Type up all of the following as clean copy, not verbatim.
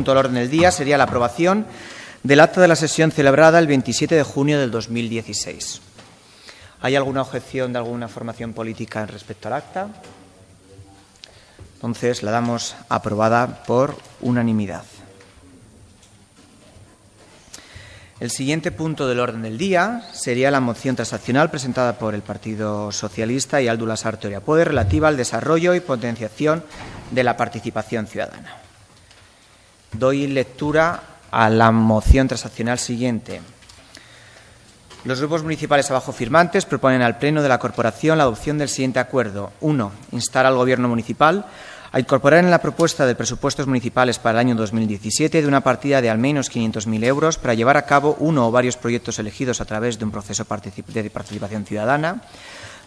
punto del orden del día sería la aprobación del acta de la sesión celebrada el 27 de junio del 2016. ¿Hay alguna objeción de alguna formación política respecto al acta? Entonces, la damos aprobada por unanimidad. El siguiente punto del orden del día sería la moción transaccional presentada por el Partido Socialista y Aldu Lasarte Oriapuede relativa al desarrollo y potenciación de la participación ciudadana. Doy lectura a la moción transaccional siguiente. Los grupos municipales abajo firmantes proponen al Pleno de la Corporación la adopción del siguiente acuerdo. 1. Instar al Gobierno municipal a incorporar en la propuesta de presupuestos municipales para el año 2017 de una partida de al menos 500.000 euros para llevar a cabo uno o varios proyectos elegidos a través de un proceso de participación ciudadana.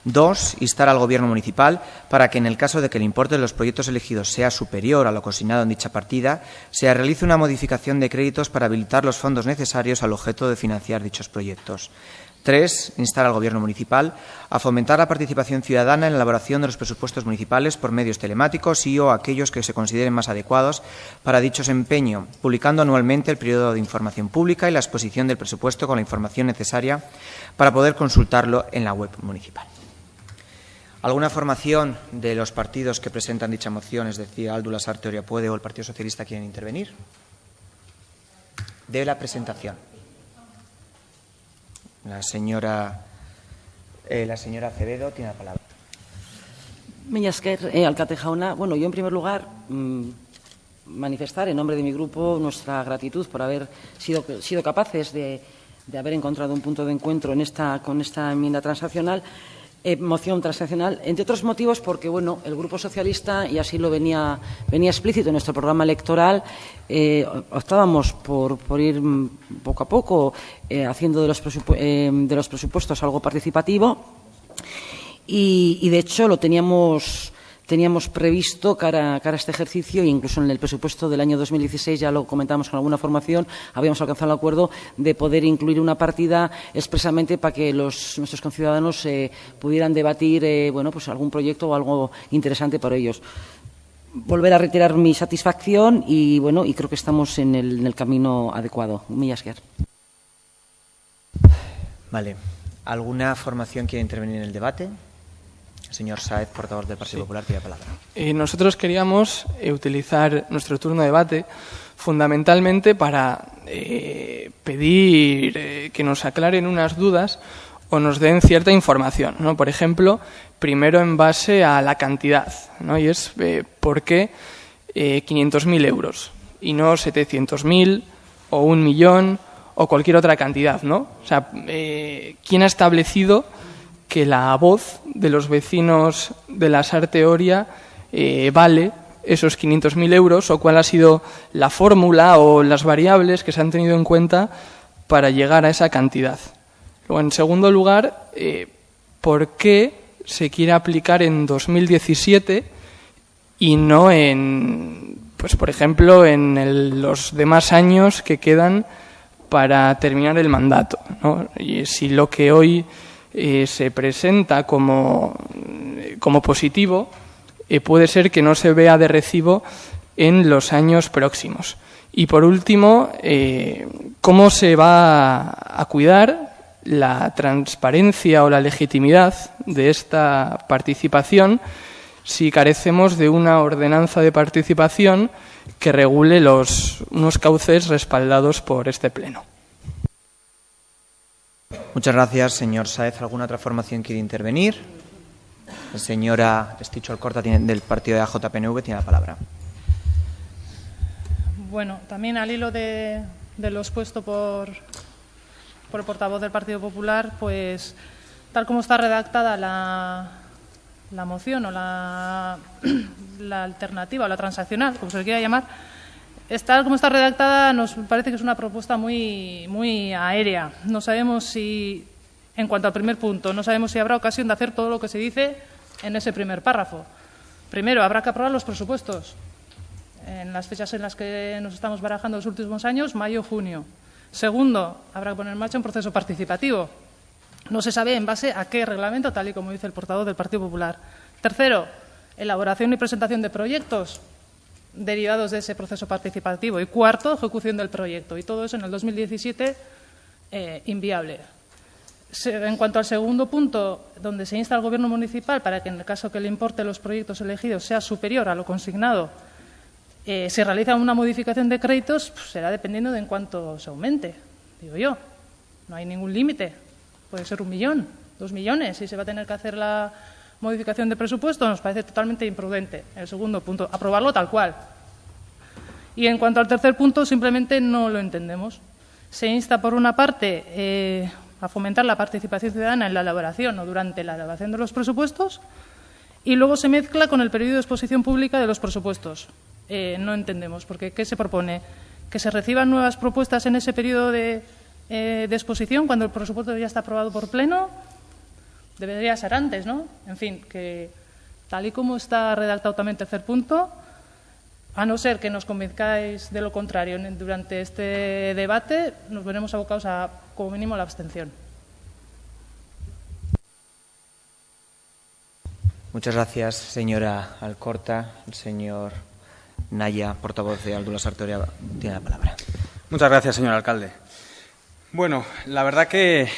2. Instar al Gobierno municipal para que, en el caso de que el importe de los proyectos elegidos sea superior a lo consignado en dicha partida, se realice una modificación de créditos para habilitar los fondos necesarios al objeto de financiar dichos proyectos. 3. Instar al Gobierno municipal a fomentar la participación ciudadana en la elaboración de los presupuestos municipales por medios telemáticos y o aquellos que se consideren más adecuados para dicho empeño, publicando anualmente el periodo de información pública y la exposición del presupuesto con la información necesaria para poder consultarlo en la web municipal. ¿Alguna formación de los partidos que presentan dicha moción, es decir, Aldu Lasarte Oriapuede o el Partido Socialista, quieren intervenir? De la presentación. La señora Acevedo tiene la palabra. Mila esker, alkate jauna. Bueno, yo en primer lugar manifestar en nombre de mi grupo nuestra gratitud por haber sido capaces de haber encontrado un punto de encuentro con esta enmienda transaccional. Moción transaccional, entre otros motivos porque, bueno, el Grupo Socialista, y así lo venía explícito en nuestro programa electoral, optábamos por ir poco a poco haciendo de los presupuestos algo participativo y de hecho, lo teníamos previsto cara a este ejercicio, e incluso en el presupuesto del año 2016, ya lo comentamos con alguna formación, habíamos alcanzado el acuerdo de poder incluir una partida expresamente para que nuestros conciudadanos pudieran debatir pues algún proyecto o algo interesante para ellos. Volver a reiterar mi satisfacción y creo que estamos en el camino adecuado. Mila esker. Vale. ¿Alguna formación quiere intervenir en el debate? Señor Sáez, portavoz del Partido Popular, tiene la palabra. Nosotros queríamos utilizar nuestro turno de debate fundamentalmente para pedir que nos aclaren unas dudas o nos den cierta información, ¿no? Por ejemplo, primero en base a la cantidad, ¿no? Y es ¿por qué 500.000 euros y no 700.000 o 1 millón o cualquier otra cantidad, ¿no? O sea, ¿quién ha establecido que la voz de los vecinos de Lasarte Oria vale esos 500.000 euros, o cuál ha sido la fórmula o las variables que se han tenido en cuenta para llegar a esa cantidad? Luego, en segundo lugar, ¿por qué se quiere aplicar en 2017 y no por ejemplo, en los demás años que quedan para terminar el mandato, ¿no? Y si lo que hoy se presenta como positivo, puede ser que no se vea de recibo en los años próximos. Y por último, ¿cómo se va a cuidar la transparencia o la legitimidad de esta participación si carecemos de una ordenanza de participación que regule unos cauces respaldados por este Pleno? Muchas gracias, señor Sáez. ¿Alguna otra formación quiere intervenir? La señora Esticho Alcorta, del partido de AJPNV, tiene la palabra. Bueno, también al hilo de lo expuesto por el portavoz del Partido Popular, pues tal como está redactada la moción o la alternativa o la transaccional, como se le quiera llamar, tal como está redactada, nos parece que es una propuesta muy aérea. No sabemos si, en cuanto al primer punto, no sabemos si habrá ocasión de hacer todo lo que se dice en ese primer párrafo. Primero, habrá que aprobar los presupuestos en las fechas en las que nos estamos barajando los últimos años, mayo, junio. Segundo, habrá que poner en marcha un proceso participativo. No se sabe en base a qué reglamento, tal y como dice el portavoz del Partido Popular. Tercero, elaboración y presentación de proyectos. derivados de ese proceso participativo. Y cuarto, ejecución del proyecto. Y todo eso en el 2017 inviable. En cuanto al segundo punto, donde se insta al Gobierno municipal para que, en el caso que le importe los proyectos elegidos, sea superior a lo consignado, se realiza una modificación de créditos, pues será dependiendo de en cuánto se aumente, digo yo. No hay ningún límite. Puede ser 1 millón, 2 millones, y se va a tener que hacer la modificación de presupuesto. Nos parece totalmente imprudente. El segundo punto, aprobarlo tal cual. Y en cuanto al tercer punto, simplemente no lo entendemos. Se insta, por una parte, a fomentar la participación ciudadana en la elaboración o durante la elaboración de los presupuestos, y luego se mezcla con el periodo de exposición pública de los presupuestos. No entendemos, porque ¿qué se propone? ¿Que se reciban nuevas propuestas en ese periodo de exposición cuando el presupuesto ya está aprobado por pleno? Debería ser antes, ¿no? En fin, que tal y como está redactado también el tercer punto, a no ser que nos convenzcáis de lo contrario durante este debate, nos veremos abocados a, como mínimo, la abstención. Muchas gracias, señora Alcorta. El señor Naya, portavoz de Aldula Sartoria, tiene la palabra. Muchas gracias, señor alcalde. Bueno, la verdad que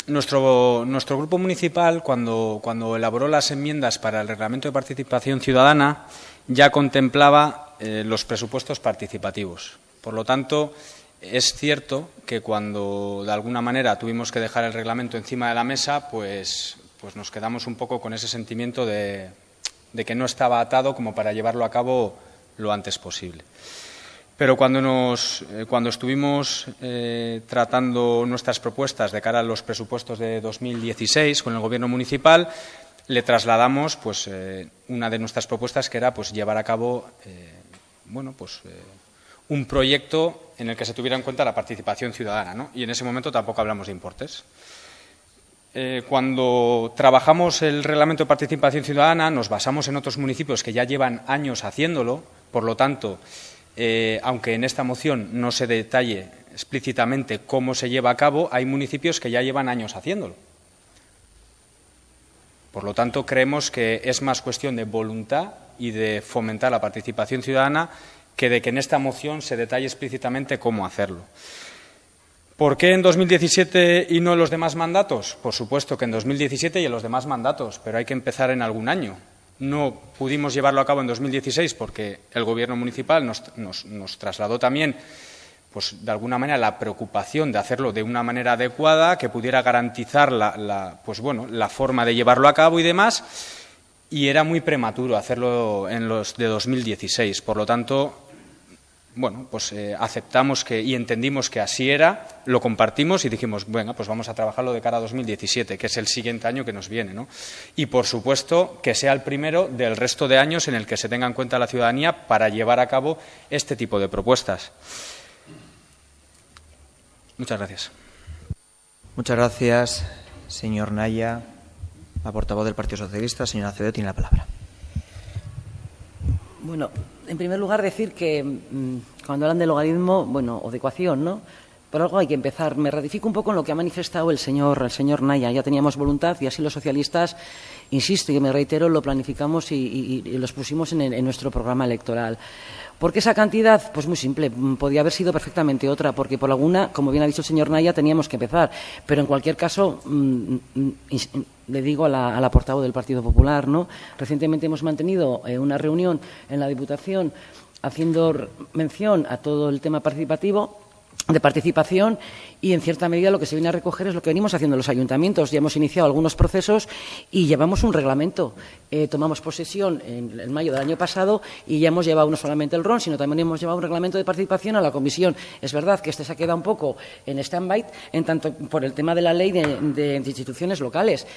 nuestro grupo municipal, cuando elaboró las enmiendas para el Reglamento de Participación Ciudadana, ya contemplaba los presupuestos participativos. Por lo tanto, es cierto que cuando de alguna manera tuvimos que dejar el reglamento encima de la mesa, pues nos quedamos un poco con ese sentimiento de que no estaba atado como para llevarlo a cabo lo antes posible. Pero cuando estuvimos tratando nuestras propuestas de cara a los presupuestos de 2016 con el Gobierno municipal, le trasladamos una de nuestras propuestas, que era llevar a cabo un proyecto en el que se tuviera en cuenta la participación ciudadana, ¿no? Y en ese momento tampoco hablamos de importes. Cuando trabajamos el Reglamento de Participación Ciudadana, nos basamos en otros municipios que ya llevan años haciéndolo. Por lo tanto, aunque en esta moción no se detalle explícitamente cómo se lleva a cabo, hay municipios que ya llevan años haciéndolo. Por lo tanto, creemos que es más cuestión de voluntad y de fomentar la participación ciudadana que de que en esta moción se detalle explícitamente cómo hacerlo. ¿Por qué en 2017 y no en los demás mandatos? Por supuesto que en 2017 y en los demás mandatos, pero hay que empezar en algún año. No pudimos llevarlo a cabo en 2016 porque el Gobierno municipal nos trasladó también, de alguna manera, la preocupación de hacerlo de una manera adecuada, que pudiera garantizar la forma de llevarlo a cabo y demás, y era muy prematuro hacerlo en los de 2016. Por lo tanto, aceptamos y entendimos que así era, lo compartimos y dijimos, vamos a trabajarlo de cara a 2017, que es el siguiente año que nos viene, ¿no? Y, por supuesto, que sea el primero del resto de años en el que se tenga en cuenta la ciudadanía para llevar a cabo este tipo de propuestas. Muchas gracias. Muchas gracias, señor Naya. La portavoz del Partido Socialista, señora Acevedo, tiene la palabra. Bueno, en primer lugar decir que cuando hablan de logaritmo, o de ecuación, ¿no? Por algo hay que empezar. Me ratifico un poco en lo que ha manifestado el señor Naya. Ya teníamos voluntad y así los socialistas, insisto y me reitero, lo planificamos y los pusimos en nuestro programa electoral. ¿Por qué esa cantidad? Pues muy simple. Podía haber sido perfectamente otra, porque por alguna, como bien ha dicho el señor Naya, teníamos que empezar. Pero en cualquier caso, le digo a la portavoz del Partido Popular, ¿no? Recientemente hemos mantenido una reunión en la Diputación haciendo mención a todo el tema de participación, y en cierta medida lo que se viene a recoger es lo que venimos haciendo los ayuntamientos. Ya hemos iniciado algunos procesos y llevamos un reglamento. Tomamos posesión en mayo del año pasado y ya hemos llevado no solamente el RON, sino también hemos llevado un reglamento de participación a la comisión. Es verdad que este se ha quedado un poco en stand-by, en tanto por el tema de la ley de instituciones locales.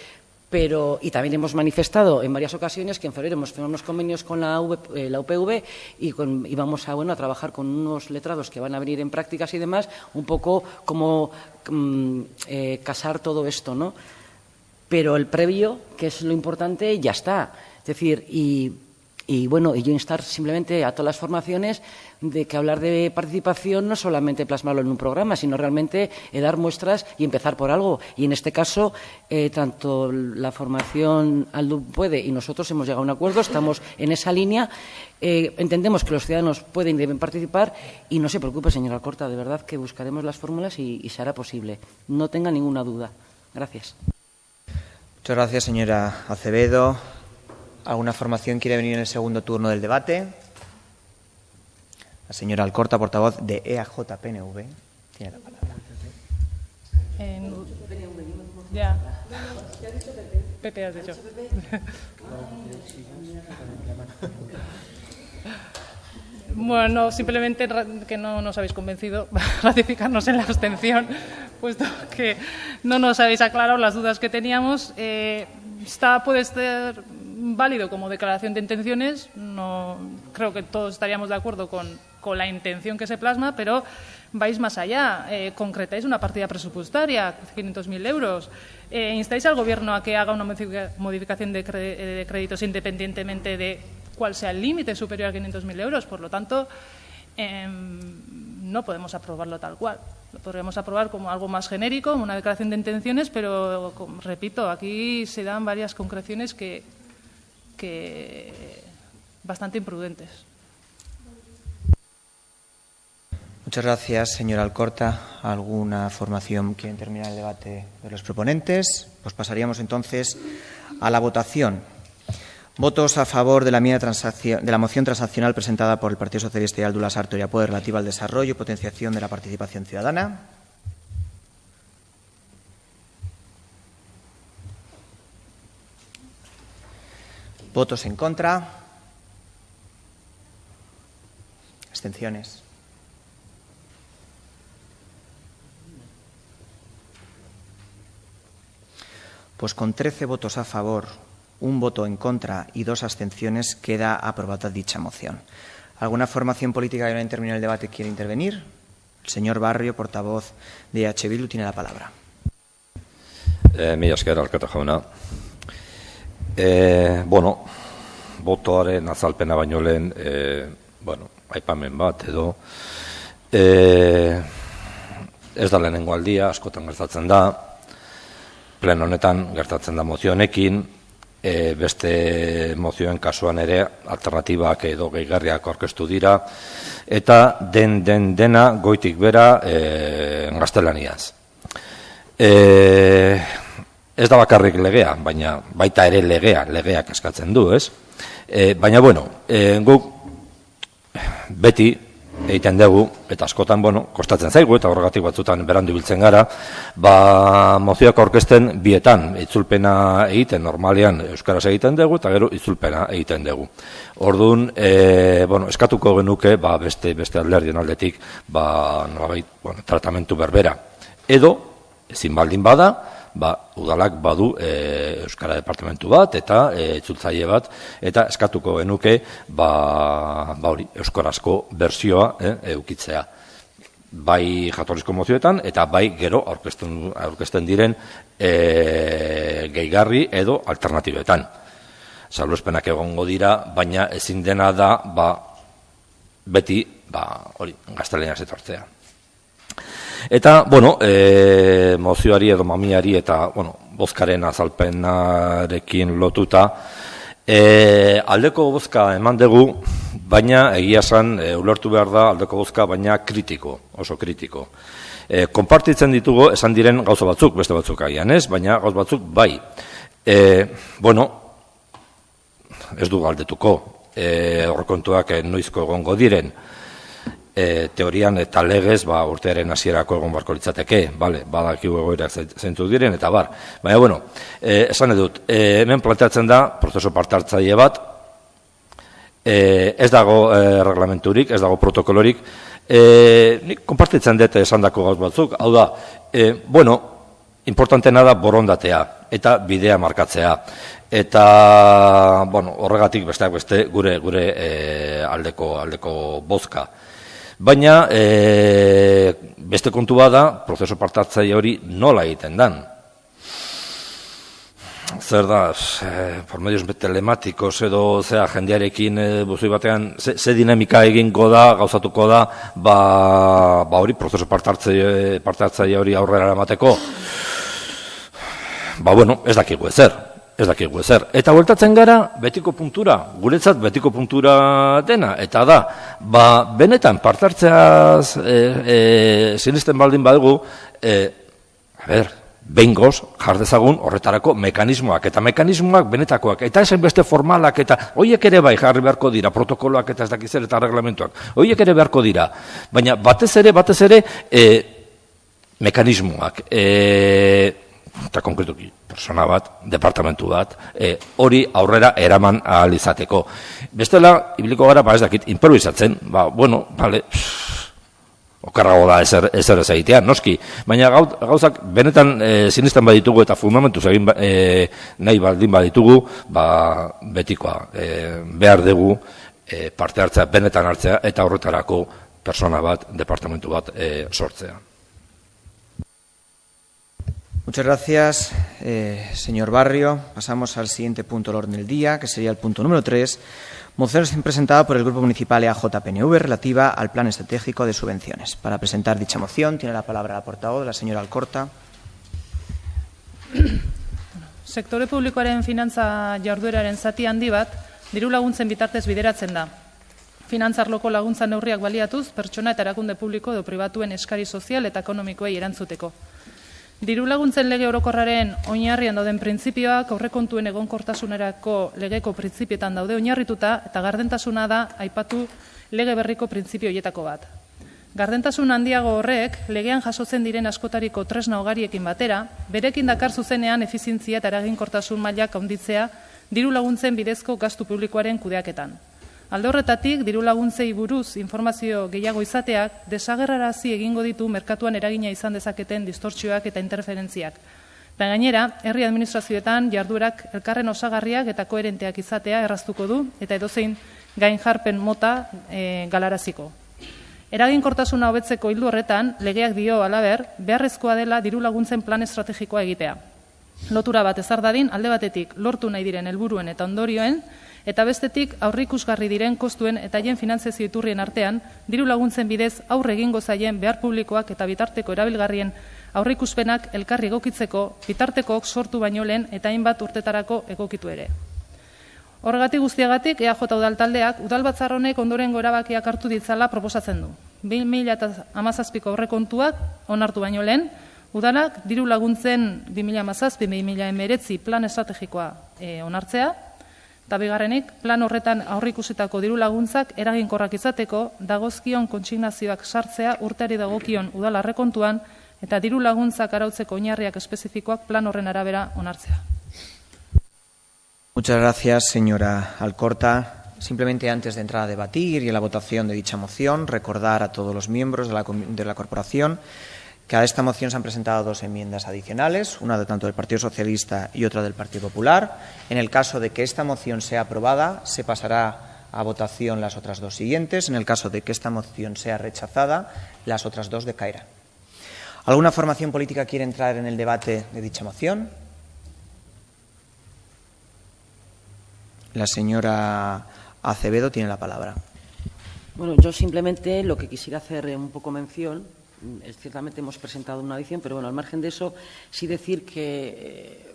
Y también hemos manifestado en varias ocasiones que en febrero hemos firmado unos convenios con la UPV y vamos a trabajar con unos letrados que van a venir en prácticas y demás, un poco como casar todo esto, ¿no? Pero el previo, que es lo importante, ya está. Es decir, y Y bueno, y yo instar simplemente a todas las formaciones de que hablar de participación no solamente plasmarlo en un programa, sino realmente dar muestras y empezar por algo. Y en este caso, tanto la formación Aldu puede y nosotros hemos llegado a un acuerdo, estamos en esa línea. Entendemos que los ciudadanos pueden y deben participar y no se preocupe, señora Alcorta, de verdad que buscaremos las fórmulas y se hará posible. No tenga ninguna duda. Gracias. Muchas gracias, señora Acevedo. ¿Alguna formación quiere venir en el segundo turno del debate? La señora Alcorta, portavoz de EAJ-PNV, tiene la palabra. Ya. PP has dicho. Bueno, simplemente que no nos habéis convencido, ratificarnos en la abstención, puesto que no nos habéis aclarado las dudas que teníamos. Puede ser válido como declaración de intenciones, no creo que todos estaríamos de acuerdo con la intención que se plasma, pero vais más allá, concretáis una partida presupuestaria, 500.000 euros, instáis al Gobierno a que haga una modificación de créditos independientemente de cuál sea el límite superior a 500.000 euros. Por lo tanto, no podemos aprobarlo tal cual. Lo podríamos aprobar como algo más genérico, una declaración de intenciones, pero, repito, aquí se dan varias concreciones que bastante imprudentes. Muchas gracias, señora Alcorta. ¿Alguna formación quiere terminar el debate de los proponentes? Pues pasaríamos entonces a la votación. Votos a favor de la moción transaccional presentada por el Partido Socialista y Aldu Lasarte Oriapode relativa al desarrollo y potenciación de la participación ciudadana. Votos en contra. Abstenciones. Pues con 13 votos a favor, un voto en contra y 2 abstenciones, queda aprobada dicha moción. ¿Alguna formación política que no haya terminado el debate quiere intervenir? El señor Barrio, portavoz de EH Bildu, tiene la palabra. Mila esker, Alkate jauna. Botoaren azalpena baino lehen, aipamen bat edo, ez da lehenengo aldia, askotan gertatzen da, pleno honetan gertatzen da mozio honekin, beste mozioen kasuan ere alternatibak edo gehigarriak aurkeztu dira, eta dena goitik bera gaztelaniaz. Ez da bakarrik legea, baina baita ere legeak eskatzen du, ez? Baina, guk beti egiten dugu, eta askotan, kostatzen zaigu, eta horregatik batzutan berandu biltzen gara, mozioak aurkezten bietan itzulpena egiten, normalean euskaraz egiten dugu, eta gero itzulpena egiten dugu. Orduan, eskatuko genuke, beste alderdien aldetik, tratamentu berbera. Edo, ezin baldin bada, udalak badu euskara departamentu bat eta itzultzaile bat, eta eskatuko genuke euskarazko bertsioa edukitzea. Bai jatorrizko mozioetan eta bai gero aurkezten diren gehigarri edo alternatibetan. Salbuespenak egongo dira, baina ezin dena da beti gaztelaniaz etortzea. Eta, mozioari edo mamiari eta, bozkaren azalpenarekin lotuta, aldeko bozka eman dugu, baina egia esan ulertu behar da aldeko bozka, baina kritiko, oso kritiko. Konpartitzen ditugu esan diren gauza batzuk, beste batzuk agian ez, baina gauz batzuk bai. Ez du galdetuko, aurrekontuak noizko egongo diren, teorian eta legez urtearen hasierako egon barko litzateke, badakigu egoerak zeintzuk diren, eta bar. Baina, esan edut, hemen planteatzen da, prozesu parte-hartzaile bat, ez dago reglamenturik, ez dago protokolorik, nik konpartitzen dut esan dako gauz batzuk, hau da, importantena da borondatea, eta bidea markatzea, eta, horregatik besteak beste gure aldeko bozka. Baina, beste kontu bada, prozesu parte-hartzaile hori nola egiten dan. zer da, por medios telemáticos edo zea jendearekin buzui batean, ze dinamika egingo da, gauzatuko da, hori, prozesu parte hartzaile hori aurrera eramateko, bueno, ez dakigu ezer. Eta bueltatzen gara betiko puntura, guretzat betiko puntura dena, eta da, benetan parte hartzeaz sinisten baldin badugu, behingoz jardezagun horretarako mekanismoak, eta mekanismoak benetakoak, eta esan beste formalak, eta horiek ere bai jarri beharko dira, protokoloak eta ez dakizer eta reglamentuak, horiek ere beharko dira, baina batez ere mekanismoak, eta konkretuki, persona bat, departamentu bat, hori aurrera eraman ahal izateko. Bestela, ibiliko gara, ez dakit, improvisatzen, bueno, bale, okarrago da ezer ez egitea, noski, baina gauzak benetan sinisten baditugu eta fundamentuz egin nahi baldin baditugu, betikoa behar dugu parte hartzea, benetan hartzea, eta horretarako persona bat, departamentu bat sortzea. Muchas gracias, señor Barrio. Pasamos al siguiente punto del orden del día, que sería el punto número 3. Moción presentada por el Grupo Municipal EAJ-PNV relativa al Plan Estratégico de Subvenciones. Para presentar dicha moción tiene la palabra la portavoz, la señora Alcorta. Sektore publikoaren finantza jardueraren zati handi bat, diru laguntzen bitartez bideratzen da. Finantzarloko laguntza neurriak baliatuz, pertsona eta erakunde publiko edo pribatuen eskari sozial eta ekonomikoei erantzuteko. Diru laguntzen lege orokorraren oinarrian dauden printzipioak aurrekontuen egonkortasunerako legeko printzipietan daude oinarrituta eta gardentasuna da aipatu lege berriko printzipio horietako bat. Gardentasun handiago horrek legean jasotzen diren askotariko tresna ugariekin batera, berekin dakar zuzenean efizientzia eta eraginkortasun mailak handitzea diru laguntzen bidezko gastu publikoaren kudeaketan. Alde horretatik, diru laguntzei buruz informazio gehiago izateak desagerrarazi egingo ditu merkatuan eragina izan dezaketen distortzioak eta interferentziak. Eta gainera, herri administrazioetan jarduerak elkarren osagarriak eta koherenteak izatea erraztuko du eta edozein gain jarpen mota galaraziko. Eraginkortasuna hobetzeko ildo horretan, legeak dio halaber, beharrezkoa dela diru laguntzen plan estrategikoa egitea. Lotura bat ezar dadin, alde batetik lortu nahi diren helburuen eta ondorioen, eta bestetik aurreikusgarri diren kostuen eta haien finantzazio iturrien artean, diru laguntzen bidez aurre egingo zaien behar publikoak eta bitarteko erabilgarrien aurreikuspenak elkarri egokitzeko, bitartekook sortu baino lehen eta hainbat urtetarako egokitu ere. Horregatik guztiagatik, EAJ udal taldeak, udalbatzar honek ondorengo erabakiak hartu ditzala proposatzen du. 2017ko aurrekontuak onartu baino lehen, udalak diru laguntzen 2017-2019 plan estrategikoa onartzea, eta bigarrenik, plan horretan aurreikusitako diru laguntzak eraginkorrak izateko, dagozkion kontsignazioak sartzea urteari dagokion udal aurrekontuan eta diru laguntzak arautzeko oinarriak espezifikoak plan horren arabera onartzea. Muchas gracias, señora Alcorta. Simplemente antes de entrar a debatir y a la votación de dicha moción, recordar a todos los miembros de la corporación que a esta moción se han presentado 2 enmiendas adicionales, una de tanto del Partido Socialista y otra del Partido Popular. En el caso de que esta moción sea aprobada, se pasará a votación las otras 2 siguientes. En el caso de que esta moción sea rechazada, las otras 2 decaerán. ¿Alguna formación política quiere entrar en el debate de dicha moción? La señora Acevedo tiene la palabra. Bueno, yo simplemente lo que quisiera hacer un poco mención, ciertamente hemos presentado una adición, pero bueno, al margen de eso, sí decir que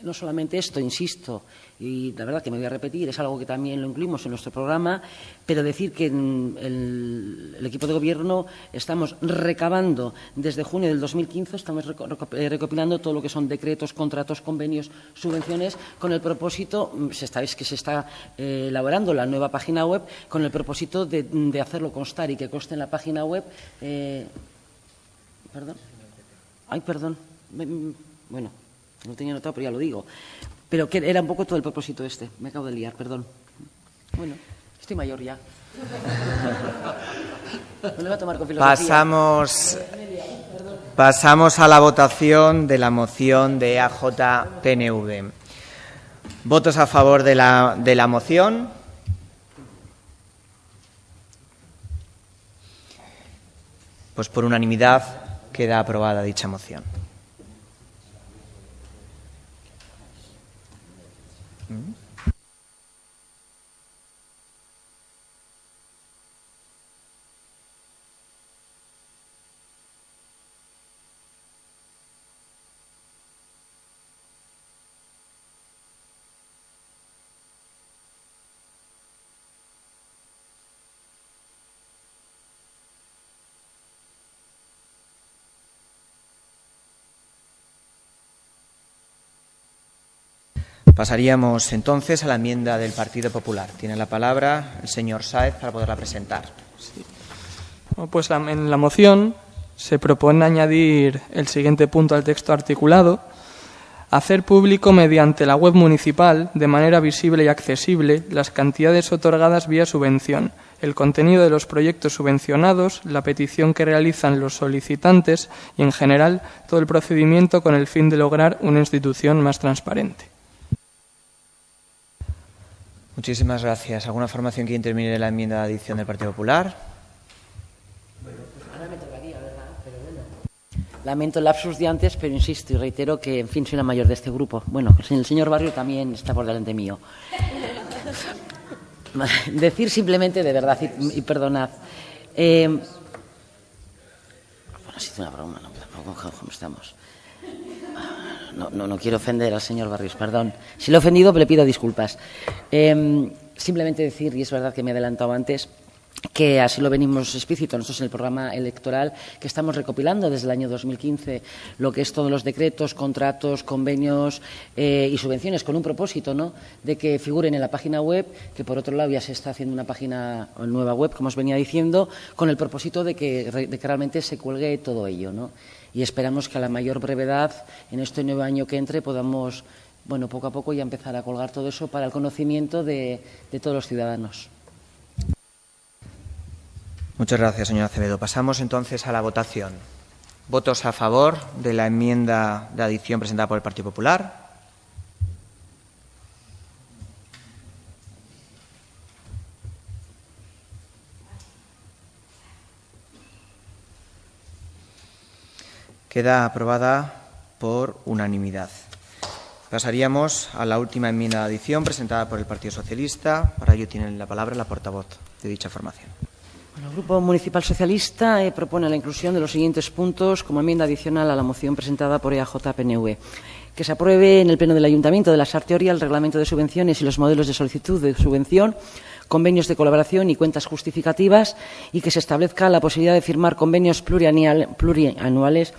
no solamente esto, insisto, y la verdad que me voy a repetir, es algo que también lo incluimos en nuestro programa, pero decir que en el equipo de gobierno estamos recabando desde junio del 2015, estamos recopilando todo lo que son decretos, contratos, convenios, subvenciones, con el propósito, sabéis que se está elaborando la nueva página web, con el propósito de hacerlo constar y que conste en la página web. ¿Perdón? Ay, perdón. Bueno, no tenía notado, pero ya lo digo. Pero que era un poco todo el propósito este. Me acabo de liar, perdón. Bueno, estoy mayor ya. Me lo voy a tomar con filosofía. Pasamos a la votación de la moción de EAJ-PNV. ¿Votos a favor de la moción? Pues por unanimidad queda aprobada dicha moción. Pasaríamos entonces a la enmienda del Partido Popular. Tiene la palabra el señor Sáez para poderla presentar. Sí. Bueno, pues en la moción se propone añadir el siguiente punto al texto articulado: hacer público mediante la web municipal, de manera visible y accesible, las cantidades otorgadas vía subvención, el contenido de los proyectos subvencionados, la petición que realizan los solicitantes y, en general, todo el procedimiento con el fin de lograr una institución más transparente. Muchísimas gracias. ¿Alguna formación que intervenir en la enmienda de adición del Partido Popular? Ahora me tocaría, ¿verdad? Pero bueno. Lamento el lapsus de antes, pero insisto y reitero que, en fin, soy la mayor de este grupo. Bueno, el señor Barrio también está por delante mío. Decir simplemente, de verdad, y perdonad. Bueno, si hice una broma, no, ¿cómo estamos? No quiero ofender al señor Barrios, perdón. Si lo he ofendido, le pido disculpas. Simplemente decir, y es verdad que me he adelantado antes, que así lo venimos explícito nosotros en el programa electoral, que estamos recopilando desde el año 2015 lo que es todos los decretos, contratos, convenios y subvenciones, con un propósito, ¿no?, de que figuren en la página web, que por otro lado ya se está haciendo una página nueva web, como os venía diciendo, con el propósito de que realmente se cuelgue todo ello, ¿no? Y esperamos que a la mayor brevedad, en este nuevo año que entre, podamos, bueno, poco a poco ya empezar a colgar todo eso para el conocimiento de todos los ciudadanos. Muchas gracias, señor Acevedo. Pasamos entonces a la votación. ¿Votos a favor de la enmienda de adición presentada por el Partido Popular? Queda aprobada por unanimidad. Pasaríamos a la última enmienda de adición presentada por el Partido Socialista. Para ello tiene la palabra la portavoz de dicha formación. Bueno, el Grupo Municipal Socialista propone la inclusión de los siguientes puntos como enmienda adicional a la moción presentada por EAJ-PNV. Que se apruebe en el Pleno del Ayuntamiento de la Sarteoria el reglamento de subvenciones y los modelos de solicitud de subvención, convenios de colaboración y cuentas justificativas, y que se establezca la posibilidad de firmar convenios plurianuales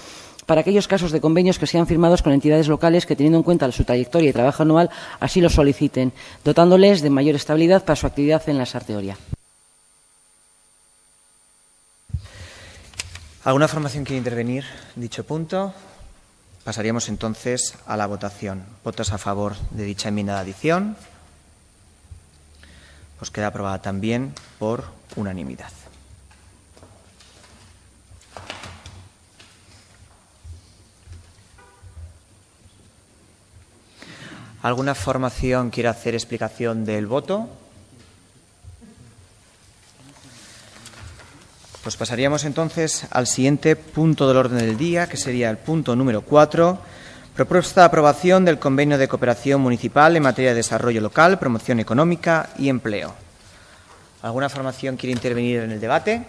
para aquellos casos de convenios que sean firmados con entidades locales que, teniendo en cuenta su trayectoria y trabajo anual, así lo soliciten, dotándoles de mayor estabilidad para su actividad en la Sarteoria. ¿Alguna formación quiere intervenir en dicho punto? Pasaríamos entonces a la votación. ¿Votos a favor de dicha enmienda de adición? Pues queda aprobada también por unanimidad. ¿Alguna formación quiere hacer explicación del voto? Pues pasaríamos entonces al siguiente punto del orden del día, que sería el punto número 4, propuesta de aprobación del Convenio de Cooperación Municipal en materia de desarrollo local, promoción económica y empleo. ¿Alguna formación quiere intervenir en el debate?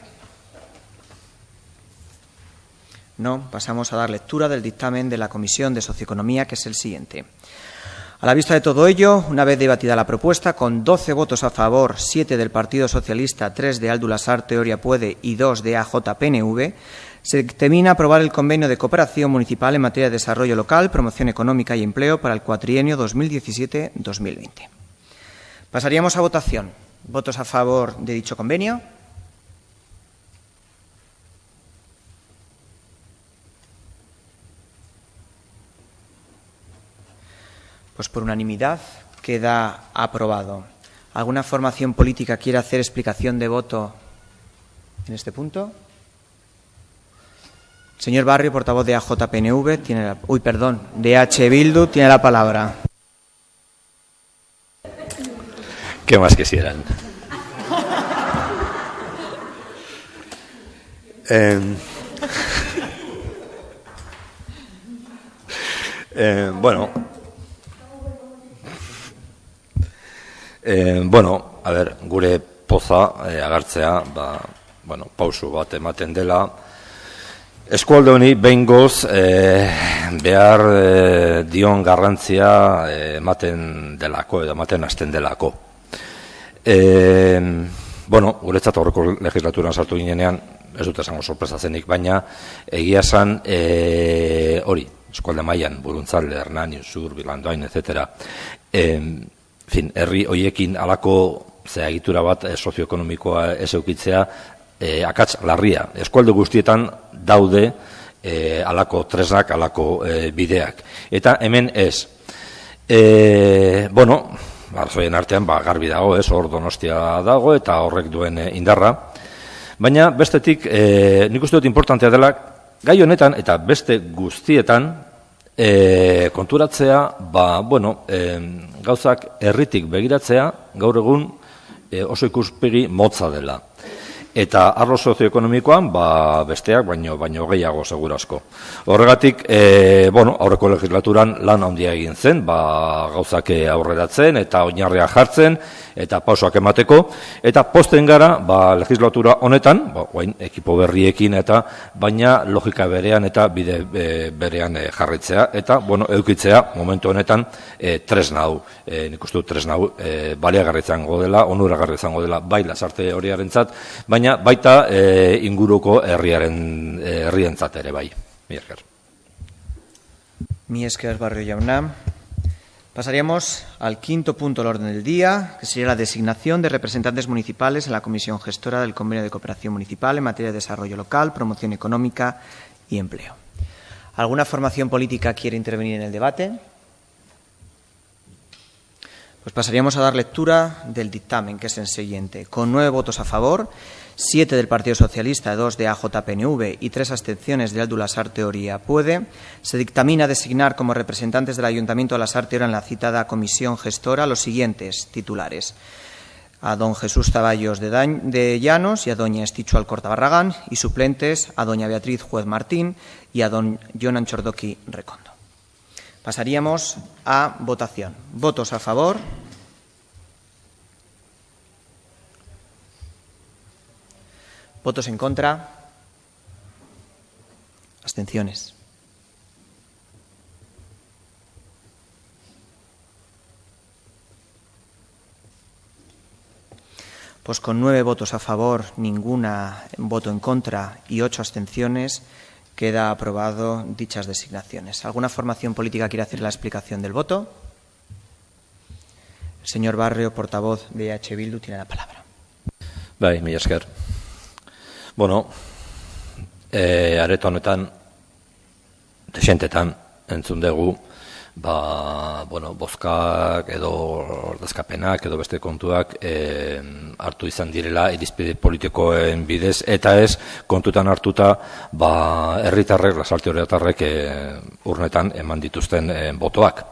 No. Pasamos a dar lectura del dictamen de la Comisión de Socioeconomía, que es el siguiente. A la vista de todo ello, una vez debatida la propuesta, con 12 votos a favor, 7 del Partido Socialista, 3 de Aldu Lasarte Oria Puede y 2 de AJ-PNV, se determina aprobar el Convenio de Cooperación Municipal en materia de desarrollo local, promoción económica y empleo para el cuatrienio 2017-2020. Pasaríamos a votación. ¿Votos a favor de dicho convenio? Pues por unanimidad queda aprobado. ¿Alguna formación política quiere hacer explicación de voto en este punto? Señor Barrio, portavoz de AJ-PNV, de H. Bildu, tiene la palabra. ¿Qué más quisieran? Bueno, Bueno, a ber, gure poza agertzea, pausu bat ematen dela. Eskualde honi behingoz behar dion garrantzia ematen delako edo ematen hasten delako. Bueno, guretzat aurreko legislaturan sartu ginenean, ez dut esango sorpresa zenik, baina egia esan hori, eskualde mailan, Buruntzal, Hernani, Usurbil, Andoain, etc. Herri hoiekin alako egitura bat sozioekonomikoa ez eukitzea, akats larria. Eskualde guztietan daude alako tresnak, alako bideak. Eta hemen ez. Bueno, arrazoien artean garbi dago, hor Donostia dago eta horrek duen indarra. Baina bestetik, nik uste dut importantea dela, gai honetan eta beste guztietan konturatzea, gauzak herritik begiratzea, gaur egun oso ikuspegi motza dela. Eta arlo sozioekonomikoan, besteak, baino gehiago segurasko. Horregatik, aurreko legislaturan lan handia egin zen, gauzak aurreratzen eta oinarria jartzen, eta pausoak emateko, eta posten gara, legislatura honetan, ekipo berriekin, eta baina logika berean eta bide berean jarritzea, eta, eukitzea, momentu honetan, tresna hau, nik uste dut tresna hau, baliagarri izango dela, onuragarri izango dela, bai lasarte horiarentzat, baina baita inguruko herrientzat ere bai. Mi esker. Mi esker, Barrio jauna. Pasaríamos al quinto punto del orden del día, que sería la designación de representantes municipales en la Comisión Gestora del Convenio de Cooperación Municipal en materia de desarrollo local, promoción económica y empleo. ¿Alguna formación política quiere intervenir en el debate? Pues pasaríamos a dar lectura del dictamen, que es el siguiente. Con 9 votos a favor, 7 del Partido Socialista, 2 de AJPNV y 3 abstenciones de Aldu Lasarte Oria Puede, se dictamina designar como representantes del Ayuntamiento de Lasarte Oria en la citada comisión gestora los siguientes titulares: a don Jesús Zaballos de Llanos y a doña Esticho Alcorta Barragán, y suplentes a doña Beatriz Juez Martín y a don Jonan Chordoqui Recondo. Pasaríamos a votación. ¿Votos a favor? ¿Votos en contra? ¿Abstenciones? Pues con 9 votos a favor, ninguna voto en contra y 8 abstenciones, queda aprobado dichas designaciones. ¿Alguna formación política quiere hacer la explicación del voto? El señor Barrio, portavoz de EH Bildu, tiene la palabra. Bai, mila esker. Areto honetan, desentetan entzun dugu, bozkak edo ordezkapenak edo beste kontuak hartu izan direla irizpide politikoen bidez, eta ez kontutan hartuta herritarrek, Lasarte Oriatarrek urnetan eman dituzten botoak.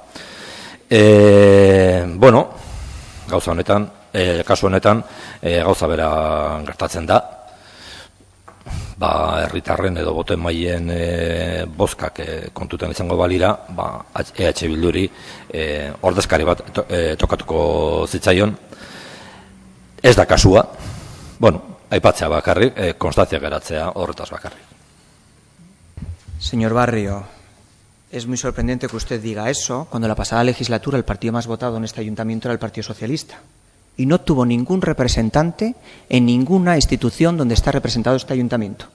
Gauza honetan, kasu honetan, gauza bera gertatzen da. Herritarren edo boto emaileen bozkak kontutan izango balira, EH Bilduri ordezkari bat tokatuko zitzaion. Ez da kasua, aipatzea bakarrik, konstantzia geratzea horretaz bakarrik. Señor Barrio, es muy sorprendente que usted diga eso cuando la pasada legislatura el partido más votado en este ayuntamiento era el Partido Socialista. Y no tuvo ningún representante en ninguna institución donde está representado este ayuntamiento.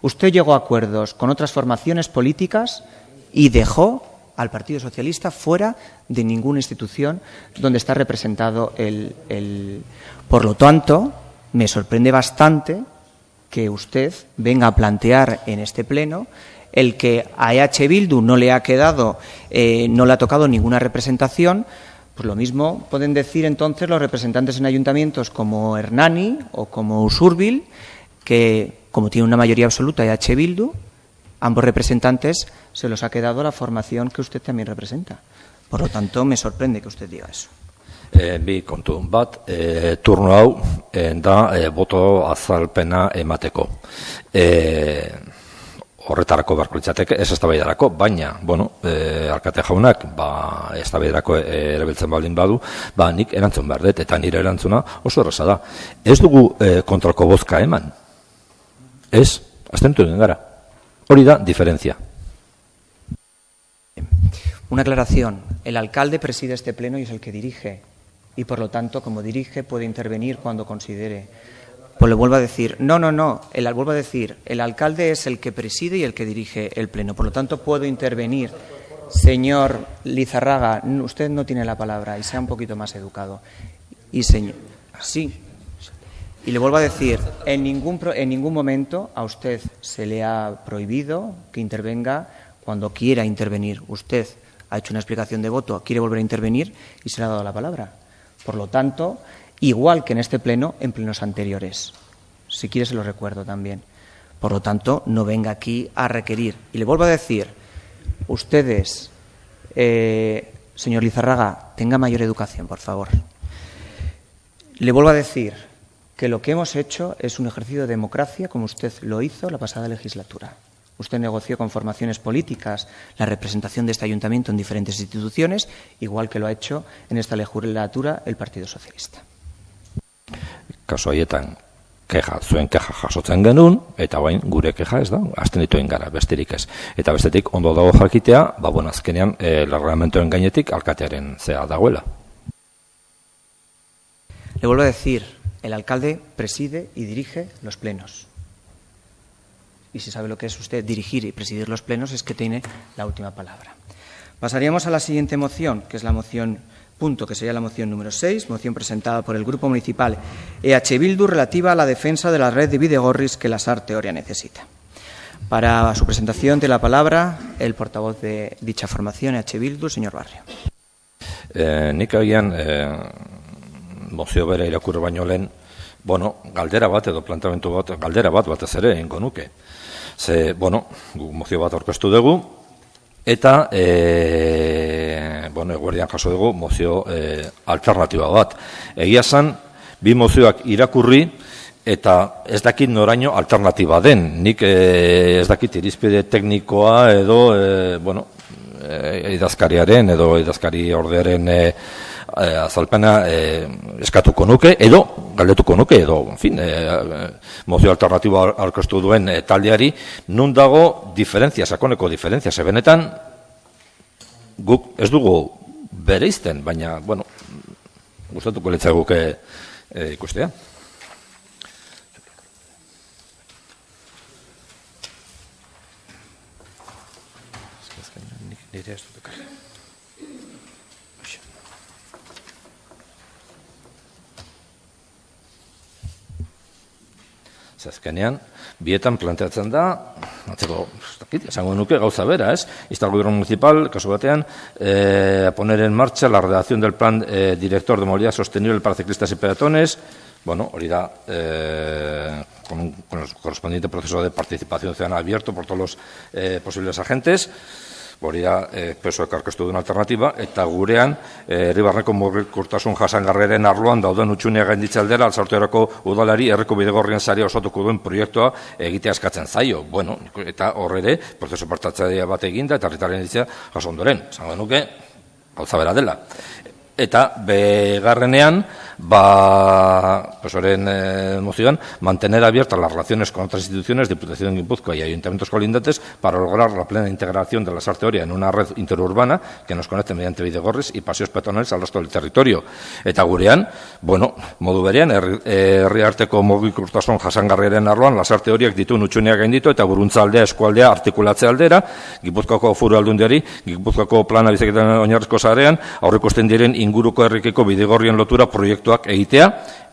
Usted llegó a acuerdos con otras formaciones políticas y dejó al Partido Socialista fuera de ninguna institución donde está representado el... Por lo tanto, me sorprende bastante que usted venga a plantear en este pleno el que a EH Bildu no le ha quedado, no le ha tocado ninguna representación. Pues lo mismo pueden decir entonces los representantes en ayuntamientos como Hernani o como Usurbil, que como tiene una mayoría absoluta de EH Bildu, ambos representantes se los ha quedado la formación que usted también representa. Por lo tanto, me sorprende que usted diga eso. Bi kontu bat, turno hau da boto azalpena emateko. horretarako beharko litzateke, ez eztabaidarako, baina, alkate jaunak, eztabaidarako erabiltzen baldin badu, nik erantzun behar dut, eta nire erantzuna oso erraza da. Ez dugu kontrako bozka eman. Ez, abstentu egin gara. Hori da diferentzia. Una aclaración. El alcalde preside este pleno y es el que dirige. Y por lo tanto, como dirige, puede intervenir cuando considere. Pues le vuelvo a decir, vuelvo a decir, el alcalde es el que preside y el que dirige el pleno. Por lo tanto, puedo intervenir. Señor Lizarraga, usted no tiene la palabra y sea un poquito más educado. Y señor, sí. Y le vuelvo a decir, en ningún momento a usted se le ha prohibido que intervenga cuando quiera intervenir. Usted ha hecho una explicación de voto, quiere volver a intervenir y se le ha dado la palabra. Por lo tanto, igual que en este pleno, en plenos anteriores. Si quiere se lo recuerdo también. Por lo tanto, no venga aquí a requerir. Y le vuelvo a decir, ustedes, señor Lizarraga, tenga mayor educación, por favor. Le vuelvo a decir que lo que hemos hecho es un ejercicio de democracia como usted lo hizo la pasada legislatura. Usted negoció con formaciones políticas la representación de este ayuntamiento en diferentes instituciones, igual que lo ha hecho en esta legislatura el Partido Socialista. Kasu haietan zuen keja jasotzen genuen, eta bain gure keja ez da, abstenitu egin gara, besterik ez. Eta bestetik ondo dago jakitea, azkenean reglamentuen gainetik alkatearen zea dagoela. Le vuelvo a decir, el alcalde preside y dirige los plenos. Y si sabe lo que es usted dirigir y presidir los plenos, es que tiene la última palabra. Pasaríamos a la siguiente moción, que es la moción punto, que sería la moción número 6, moción presentada por el Grupo Municipal EH Bildu relativa a la defensa de la red de Bidegorris que la Sarte Oria necesita. Para su presentación tiene la palabra el portavoz de dicha formación, EH Bildu, señor Barrio. Nik agian mozio bere irakurri baino lehen, galdera bat edo planteamendu bat, galdera bat batez ere egingo nuke. Ze, mozio bat aurkeztu dugu, eta, eguerdian jaso dugu mozio alternatiba bat. Egia zan, bi mozioak irakurri, eta ez dakit noraino alternatiba den. Nik ez dakit irizpide teknikoa edo, idazkariaren edo idazkari ordearen azalpena eskatuko nuke, edo galdetuko nuke, edo, en fin, mozio alternatiba aurkeztu duen taldeari, nun dago diferentzia, sakoneko diferentzia, zebenetan, guk ez dugu bereizten, baina, gustatuko litzaiguke ikustea. Nire ez dut ekarri. Azkenean, bietan planteatzen da, esango nuke gauza bera, ez? Insta al gobierno municipal, kasu batean, a poner en marcha la redacción del plan director de movilidad sostenible para ciclistas y peatones, hori da, con el correspondiente proceso de participación ciudadana abierto por todos los posibles agentes. Hori da, PSOEk aurkeztu duen alternativa, eta gurean, herribarneko mugikortasun jasangarriaren arloan dauden utxunea gainditze aldera, Altzarteorako udalari herriko bidegorrien saria osatuko duen proiektua egitea eskatzen zaio. Eta horre, prozesu partatzailea bat eginda, eta herritarren ditzea jaso ondoren. Zango nuke, gauza bera dela. Eta begarrenean, mozioan, mantener abiertas las relaciones con otras instituciones, Diputación de Guipúzcoa y ayuntamientos colindantes para lograr la plena integración de la Sarte Oria en una red interurbana que nos conecte mediante bidegorris y paseos peatonales al resto del territorio. Eta gurean, modu berean, herriarteko mugikortasun jasangarriaren arloan, la Sarte Oriak dituen utxuneak gainditu eta Buruntza aldea eskualdea artikulatze aldera, Gipuzkoako foru aldundiari, Gipuzkoako plana biziketan oinarrizko sarean, aurreikusten diren inguruko herrikeko bidegorrien lotura proiektuak egitea,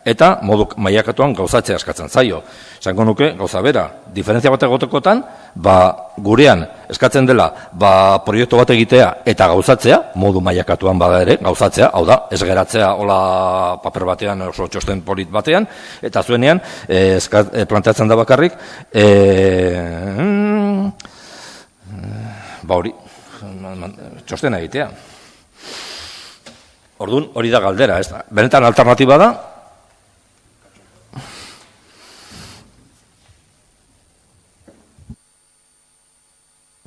eta modu mailakatuan gauzatzea eskatzen zaio. Esango nuke, gauza bera, diferentzia bat egotekotan, gurean eskatzen dela, proiektu bat egitea eta gauzatzea, modu mailakatuan bada ere, gauzatzea, hau da, ez geratzea hola paper batean, oso txosten polit batean, eta zuenean, planteatzen da bakarrik, hori, txosten egitea. Orduan, hori da galdera, ez da. Benetan alternatiba da,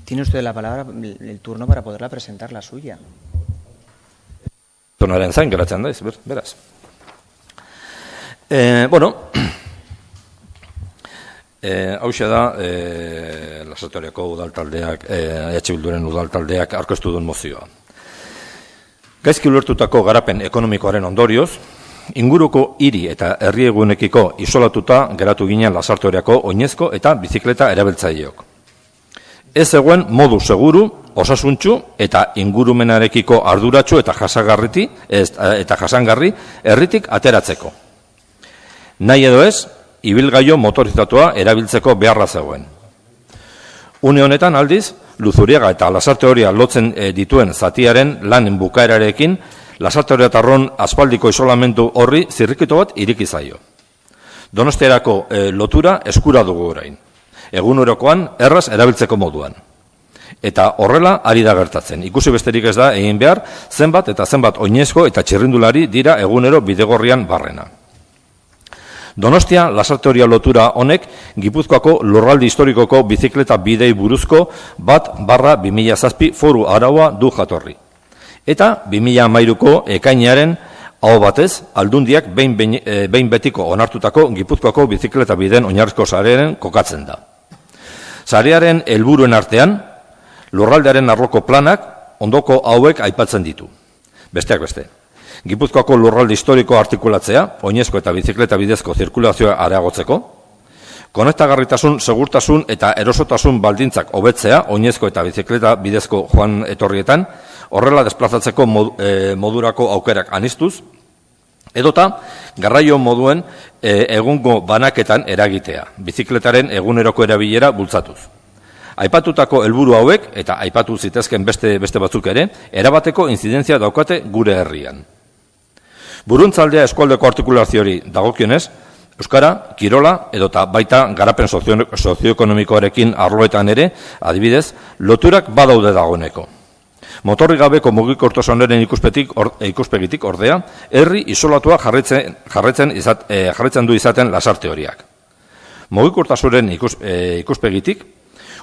Tiene usted la palabra, el turno para poderla presentar, la suya. Tonaren zain geratzen daiz, beraz. Bueno, hauxe da, Lasarteoriako udaltaldeak, Bilduren udaltaldeak aurkeztu duen mozioa. Gaizki ulertutako garapen ekonomikoaren ondorioz, inguruko hiri eta herriegunekiko isolatuta geratu ginen Lasarteoriako oinezko eta bizikleta erabiltzaileok. Ez zegoen modu seguru, osasuntsu eta ingurumenarekiko arduratsu eta jasangarri herritik ateratzeko. Nahi edo ez, ibilgailu motorizatua erabiltzeko beharra zegoen. Une honetan aldiz, Luzuriaga eta Lasarteoria lotzen dituen zatiaren lan bukaerarekin, Lasarteoriatarron aspaldiko isolamendu horri zirrikito bat ireki zaio. Donostiarako lotura eskura dugu orain. Egunerokoan erraz erabiltzeko moduan. Eta horrela ari da gertatzen. Ikusi besterik ez da egin behar, zenbat eta zenbat oinezko eta txirrindulari dira egunero bidegorrian barrena. Donostia Lasarteoria lotura honek Gipuzkoako lurralde historikoko bizikleta bidei buruzko 1/2007 foru araua du jatorri. Eta 2013ko ekainearen hau batez, aldundiak behin betiko onartutako Gipuzkoako bizikleta bideen oinarrizko sarearen kokatzen da. Sarearen helburuen artean, lurraldearen arloko planak ondoko hauek aipatzen ditu. Besteak beste. Gipuzkoako lurralde historiko artikulatzea, oinezko eta bizikleta bidezko zirkulazioa areagotzeko, konektagarritasun, segurtasun eta erosotasun baldintzak hobetzea, oinezko eta bizikleta bidezko joan etorrietan, horrela desplazatzeko modurako aukerak anistuz, edota garraio moduen egungo banaketan eragitea, bizikletaren eguneroko erabilera bultzatuz. Aipatutako helburu hauek, eta aipatu zitezken beste batzuk ere, erabateko inzidentzia daukate gure herrian. Buruntzaldea eskualdeko artikulazioari dagokionez, euskara, kirola, edota baita garapen sozioekonomikoarekin arloetan ere, adibidez, loturak badaude dagoeneko. Motorrik gabeko mugikortasunaren ikuspegitik ordea, herri isolatua jarraitzen du izaten Lasarteoriak. Mugikortasunen ikuspegitik,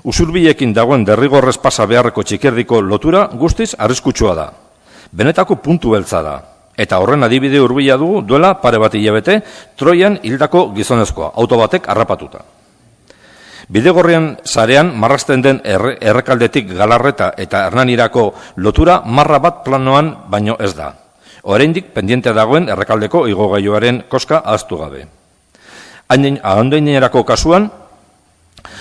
usurbilekin dagoen derrigorrez pasa beharreko txikerdiko lotura guztiz arriskutsua da. Benetako puntu beltza da. Eta horren adibide hurbila dugu duela pare bat hilabete Troian hildako gizonezkoa, auto batek harrapatuta. Bidegorrian sarean marrazten den errekaldetik Galarreta eta Hernanirako lotura marra bat planoan baino ez da. Oraindik pendiente dagoen errekaldeko igogailuaren koska ahaztu gabe. Ahondeinerako kasuan,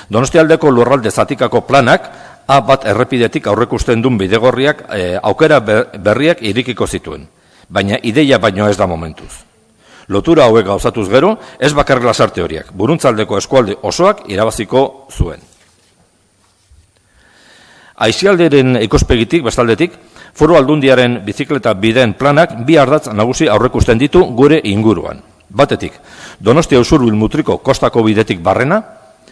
Donostialdeko lurralde zatikako planak A1 errepidetik aurrekusten duen bidegorriak aukera berriak irikiko zituen. Baina ideia baino ez da momentuz. Lotura hauek gauzatuz gero, ez bakarrik Lasarteoriak, Buruntzaldeko eskualde osoak irabaziko zuen. Aizialderen ikuspegitik, bestaldetik, Foru Aldundiaren bizikleta bideen planak bi ardatz nagusi aurrekusten ditu gure inguruan. Batetik, Donostia Usurbil Mutriko kostako bidetik barrena,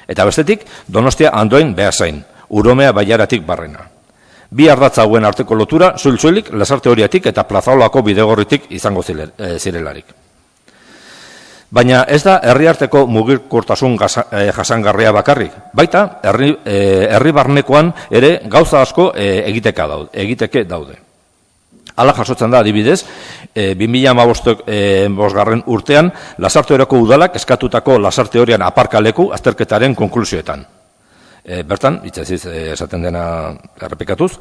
eta bestetik, Donostia Andoain Beasain, Uromea Baiaratik barrena. Bi ardatza hauen arteko lotura, soil-soilik Lasarteoriatik eta Plazaolako bidegorritik izango zirelarik. Baina ez da herriarteko mugikortasun jasangarria bakarrik, baita herri barnekoan ere gauza asko egiteke daude. Hala jasotzen da adibidez, 2015 urtean Lasarteoriako udalak eskatutako Lasarteorian aparkaleku azterketaren konklusioetan. Bertan, itxaziz esaten dena errepikatuz,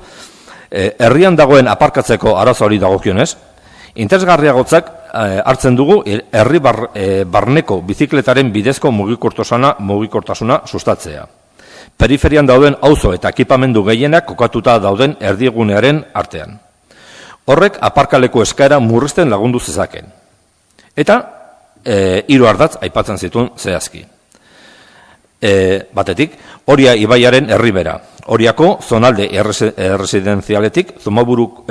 herrian dagoen aparkatzeko arazo hori dagokionez, interesgarriagotzak hartzen dugu herri barneko bizikletaren bidezko mugikortasuna sustatzea. Periferian dauden auzo eta ekipamendu gehienak kokatuta dauden erdigunearen artean. Horrek aparkaleko eskaera murrizten lagundu zezaken. Eta 3 ardatz aipatzen zituen zehazki. Batetik, Oria ibaiaren herribera. Oriako zonalde erresidenzialetik Zumaburu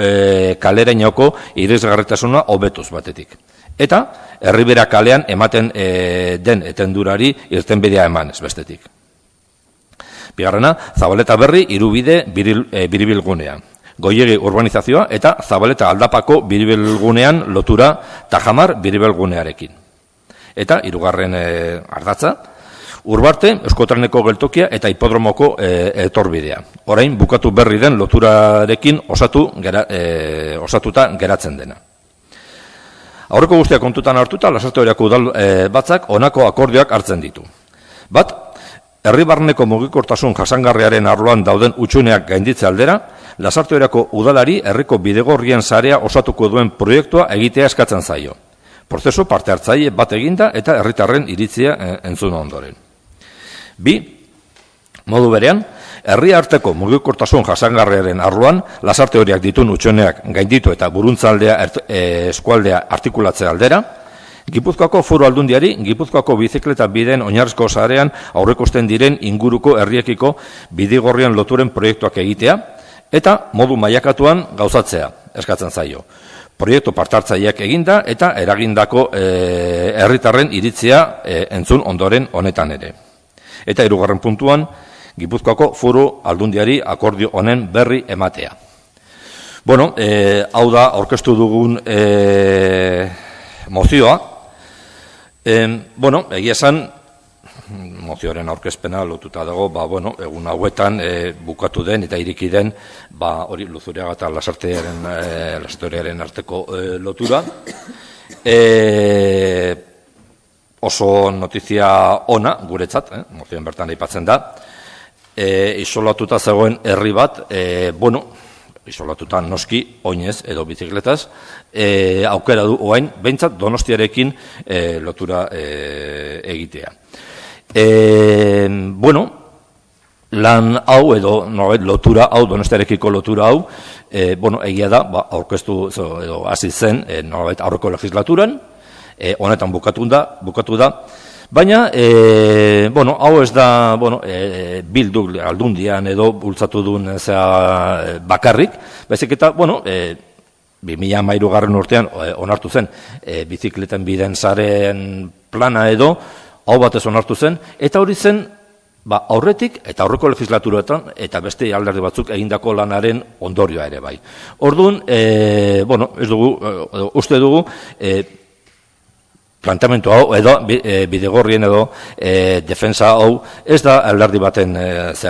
kalerainoko irisgarritasuna hobetuz batetik. Eta herribera kalean ematen den etendurari irtenbidea emanez bestetik. Bigarrena, Zabaleta Berri irubide biribilgunea. Goiegi urbanizazioa eta Zabaleta Aldapako biribilgunean lotura Tajamar biribilgunearekin. Eta hirugarren ardatza, Urbarte, Euskotreneko geltokia eta hipodromoko etorbidea. Orain, bukatu berri den loturarekin osatuta geratzen dena. Aurreko guztia kontutan hartuta, Lasarte Oriako udal batzak honako akordioak hartzen ditu. Bat, herri barneko mugikortasun jasangarriaren arloan dauden utxuneak gainditze aldera, Lasarte Oriako udalari herriko bidegorrien sarea osatuko duen proiektua egitea eskatzen zaio. Prozesu parte hartzaile bat eginda eta herritarren iritzia entzun ondoren. Bi, modu berean, herri arteko mugikortasun jasangarriaren arloan, Lasarte Oriak ditun utxuneak gainditu eta buruntzaldea eskualdea artikulatzea aldera, Gipuzkoako Foru Aldundiari, Gipuzkoako bizikleta bideen oinarrizko sarean aurreikusten diren inguruko herriekiko bidigorrien loturen proiektuak egitea, eta modu mailakatuan gauzatzea, eskatzen zaio. Proiektu partartzaileak eginda eta eragindako herritarren iritzia entzun ondoren honetan ere. Eta hirugarren puntuan, Gipuzkoako Foru Aldundiari akordio honen berri ematea. Bueno, hau da aurkeztu dugun mozioa. Bueno, egia esan, mozioaren aurkezpena lotuta dago, egun hauetan bukatu den eta iriki den, hori Luzuriaga eta Lasartearen arteko lotura. Oso notizia ona, guretzat, mozioen bertan aipatzen da, isolatuta zegoen herri bat, isolatuta noski, oinez edo bizikletaz, aukera du oain, behintzat Donostiarekin lotura egitea. Lan hau edo lotura hau, Donostiarekiko lotura hau, egia da, aurkeztu edo hasi zen aurreko legislaturan, honetan bukatu da, baina, hau ez da, Bilduk Aldundian edo bultzatu duen bakarrik, baizik eta, 2013 urtean onartu zen bizikleten biden saren plana edo, hau batez onartu zen, eta hori zen, aurretik eta aurreko legislaturetan eta beste alderdi batzuk egindako lanaren ondorioa ere bai. Orduan, ez dugu, uste dugu, planteamendu hau edo bidegorrien edo defensa hau ez da alderdi baten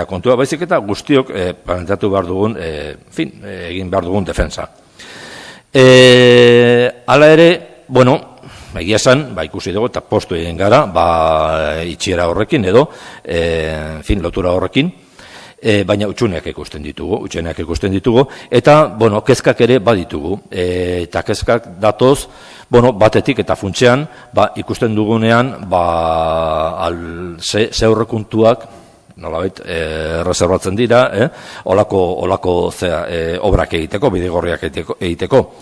kontua, baizik eta guztiok planteatu behar dugun, egin behar dugun defensa. Hala ere, egia esan, ikusi dugu eta postu egin gara, itxiera horrekin edo, lotura horrekin, baina utxuneak ikusten ditugu, eta, kezkak ere baditugu, eta kezkak datoz, batetik eta funtsean, ikusten dugunean, ze horrekuntuak, nolabait, reservatzen dira, olako obrak egiteko, bidegorriak egiteko.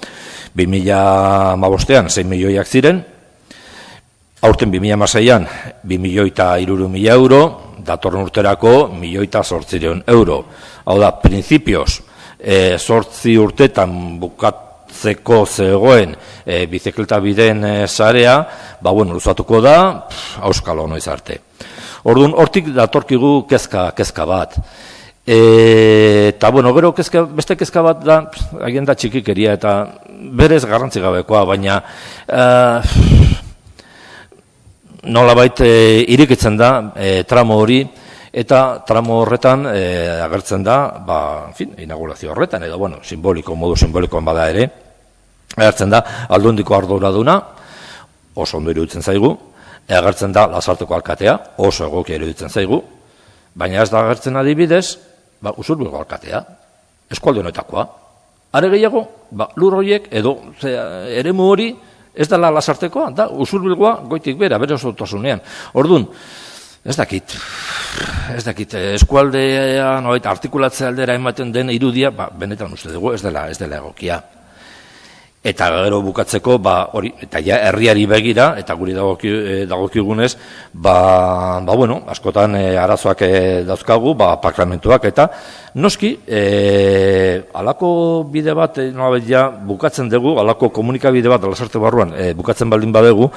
2015an 6 milioiak ziren, aurten 2016an 2.300.000 euro, datorren urterako 1.800.000 euro. Hau da, printzipioz, 8 urtetan bukatzeko zegoen bizikleta bideen sarea, luzatuko da, auskalo noiz arte. Orduan, hortik datorkigu kezka bat. Eta, gero beste kezka bat da, agenda txikikeria eta berez garrantzi gabekoa, baina nolabait irikitzen da tramo hori, eta tramo horretan agertzen da, inaugulazio horretan, edo, modu simbolikoan bada ere, agertzen da Aldundiko arduraduna, oso ondo iruditzen zaigu, agertzen da Lasarteko alkatea, oso egokia iruditzen zaigu, baina ez da agertzen adibidez, Usurbilgo alkatea, eskualde honetakoa. Are gehiago, lur horiek edo eremu hori ez dela Lasartekoa, da Usurbilgoa goitik bera, bere osotasunean. Orduan, ez dakit eskualdea artikulatze aldera ematen den irudia, benetan uste dugu ez dela egokia. Eta gero bukatzeko, hori, eta ja herriari begira, eta guri dagokigunez, askotan arazoak dauzkagu, parlamentuak, eta noski, alako bide bat, bukatzen dugu, alako komunikabide bat, Lasarte barruan, bukatzen baldin badegu,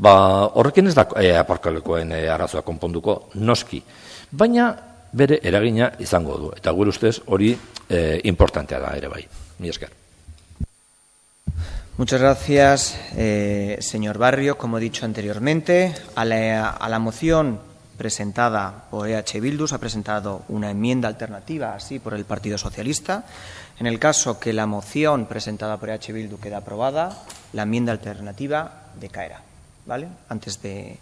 horrekin ez da aparkalekoen arazoak konponduko, noski. Baina, bere eragina izango du, eta gure ustez hori importantea da ere bai. Mila esker. Muchas gracias, señor Barrio. Como he dicho anteriormente, a la moción presentada por EH Bildu, se ha presentado una enmienda alternativa, así, por el Partido Socialista. En el caso que la moción presentada por EH Bildu quede aprobada, la enmienda alternativa decaerá, ¿vale? Antes de...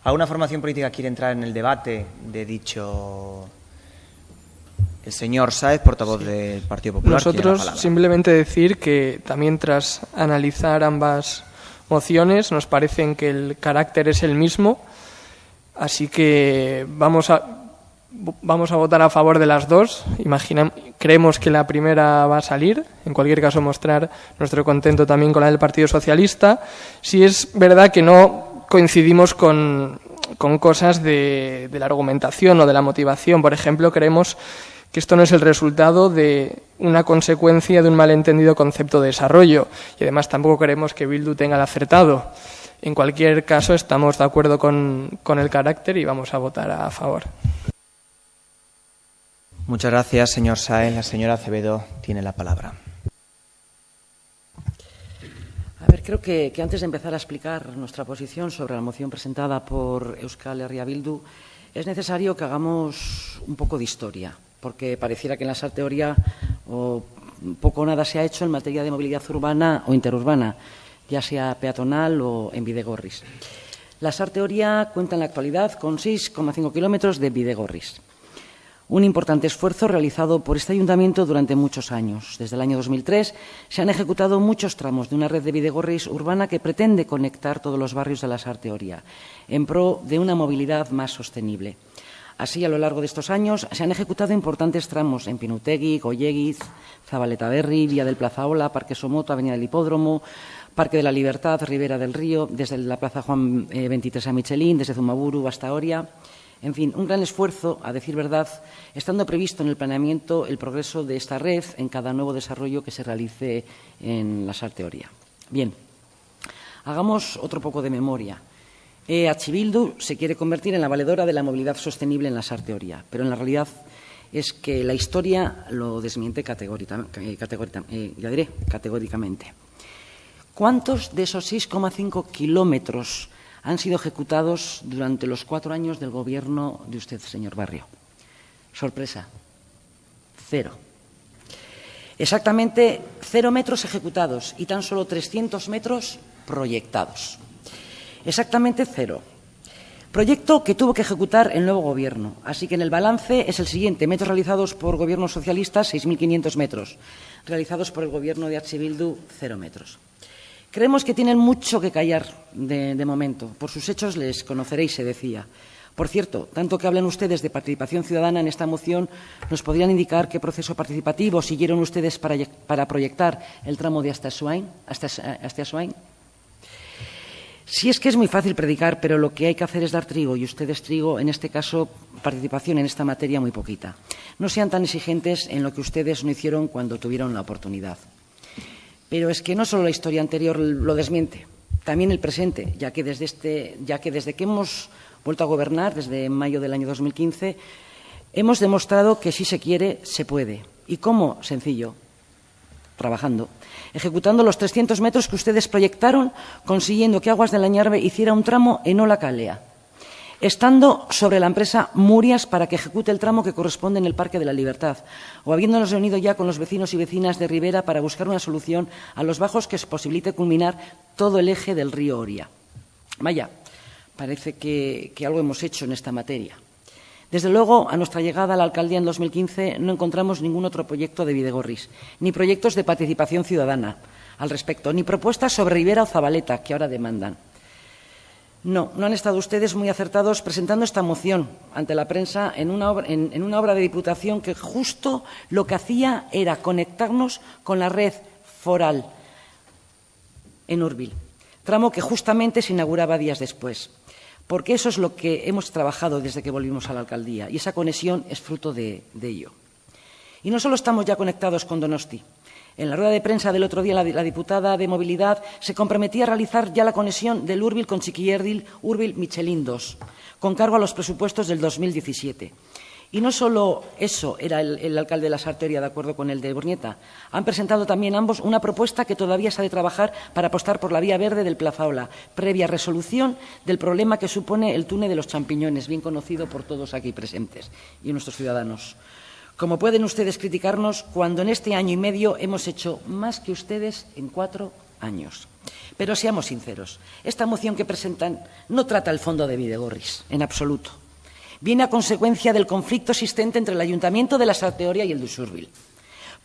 ¿Alguna formación política quiere entrar en el debate de dicho... El señor Sáez, portavoz del Partido Popular. Nosotros simplemente decir que también tras analizar ambas mociones nos parecen que el carácter es el mismo, así que vamos a votar a favor de las dos. Creemos que la primera va a salir. En cualquier caso, mostrar nuestro contento también con la del Partido Socialista. Sí es verdad que no coincidimos con cosas de la argumentación o de la motivación. Por ejemplo, creemos que esto no es el resultado de una consecuencia de un malentendido concepto de desarrollo, y además tampoco creemos que Bildu tenga el acertado. En cualquier caso, estamos de acuerdo con el carácter y vamos a votar a favor. Muchas gracias, señor Sáenz. La señora Acevedo tiene la palabra. A ver, creo que antes de empezar a explicar nuestra posición sobre la moción presentada por Euskal Herria Bildu, es necesario que hagamos un poco de historia, porque pareciera que en la Sarteoria poco o nada se ha hecho en materia de movilidad urbana o interurbana, ya sea peatonal o en Bidegorris. La Sarteoria cuenta en la actualidad con 6,5 kilómetros de Bidegorris. Un importante esfuerzo realizado por este ayuntamiento durante muchos años. Desde el año 2003 se han ejecutado muchos tramos de una red de bidegorris urbana que pretende conectar todos los barrios de la Sarteoria en pro de una movilidad más sostenible. Así, a lo largo de estos años se han ejecutado importantes tramos en Pinutegi, Goyeguiz, Zabaleta Berri, Vía del Plazaola, Parque Somoto, Avenida del Hipódromo, Parque de la Libertad, Ribera del Río, desde la Plaza Juan 23 a Michelín, desde Zumaburu hasta Oria. En fin, un gran esfuerzo, a decir verdad, estando previsto en el planeamiento el progreso de esta red en cada nuevo desarrollo que se realice en la Sarteoria. Bien, hagamos otro poco de memoria. EH Bildu se quiere convertir en la valedora de la movilidad sostenible en la Sarteoria, pero en la realidad es que la historia lo desmiente categóricamente. ¿Cuántos de esos 6,5 kilómetros han sido ejecutados durante los 4 años del gobierno de usted, señor Barrio? Sorpresa, 0. Exactamente 0 metros ejecutados y tan solo 300 metros proyectados. Exactamente 0. Proyecto que tuvo que ejecutar el nuevo gobierno. Así que en el balance es el siguiente: metros realizados por gobiernos socialistas, 6.500 metros. Realizados por el gobierno de H. Bildu, 0 metros. Creemos que tienen mucho que callar de momento. Por sus hechos les conoceréis, se decía. Por cierto, tanto que hablan ustedes de participación ciudadana en esta moción, ¿nos podrían indicar qué proceso participativo siguieron ustedes para proyectar el tramo de Astazuain? Sí, es que es muy fácil predicar, pero lo que hay que hacer es dar trigo, y ustedes trigo, en este caso, participación en esta materia muy poquita. No sean tan exigentes en lo que ustedes no hicieron cuando tuvieron la oportunidad. Pero es que no solo la historia anterior lo desmiente, también el presente, ya que desde que hemos vuelto a gobernar, desde mayo del año 2015, hemos demostrado que si se quiere, se puede. ¿Y cómo? Sencillo, trabajando, ejecutando los 300 metros que ustedes proyectaron, consiguiendo que Aguas de la Ñarbe hiciera un tramo en Ola-Calea, estando sobre la empresa Murias para que ejecute el tramo que corresponde en el Parque de la Libertad, o habiéndonos reunido ya con los vecinos y vecinas de Ribera para buscar una solución a los bajos que posibilite culminar todo el eje del río Oria. Vaya, parece que algo hemos hecho en esta materia. Desde luego, a nuestra llegada a la alcaldía en 2015 no encontramos ningún otro proyecto de Bidegorris, ni proyectos de participación ciudadana al respecto, ni propuestas sobre Ribera o Zabaleta, que ahora demandan. No han estado ustedes muy acertados presentando esta moción ante la prensa en una obra de Diputación que justo lo que hacía era conectarnos con la red foral en Urbil, tramo que justamente se inauguraba días después, porque eso es lo que hemos trabajado desde que volvimos a la alcaldía, y esa conexión es fruto de ello. Y no solo estamos ya conectados con Donosti. En la rueda de prensa del otro día, la diputada de Movilidad se comprometía a realizar ya la conexión del Urbil con Txikierdil, Urbil-Michelín II, con cargo a los presupuestos del 2017. Y no solo eso era el alcalde de Lasarte de acuerdo con el de Burnieta. Han presentado también ambos una propuesta que todavía se ha de trabajar para apostar por la vía verde del Plazaola, previa resolución del problema que supone el túnel de los champiñones, bien conocido por todos aquí presentes y nuestros ciudadanos. Como pueden ustedes criticarnos cuando en este año y medio hemos hecho más que ustedes en 4 años. Pero seamos sinceros, esta moción que presentan no trata el fondo de Bidegorris, en absoluto. Viene a consecuencia del conflicto existente entre el Ayuntamiento de Lasarte-Oria y el de Usurbil,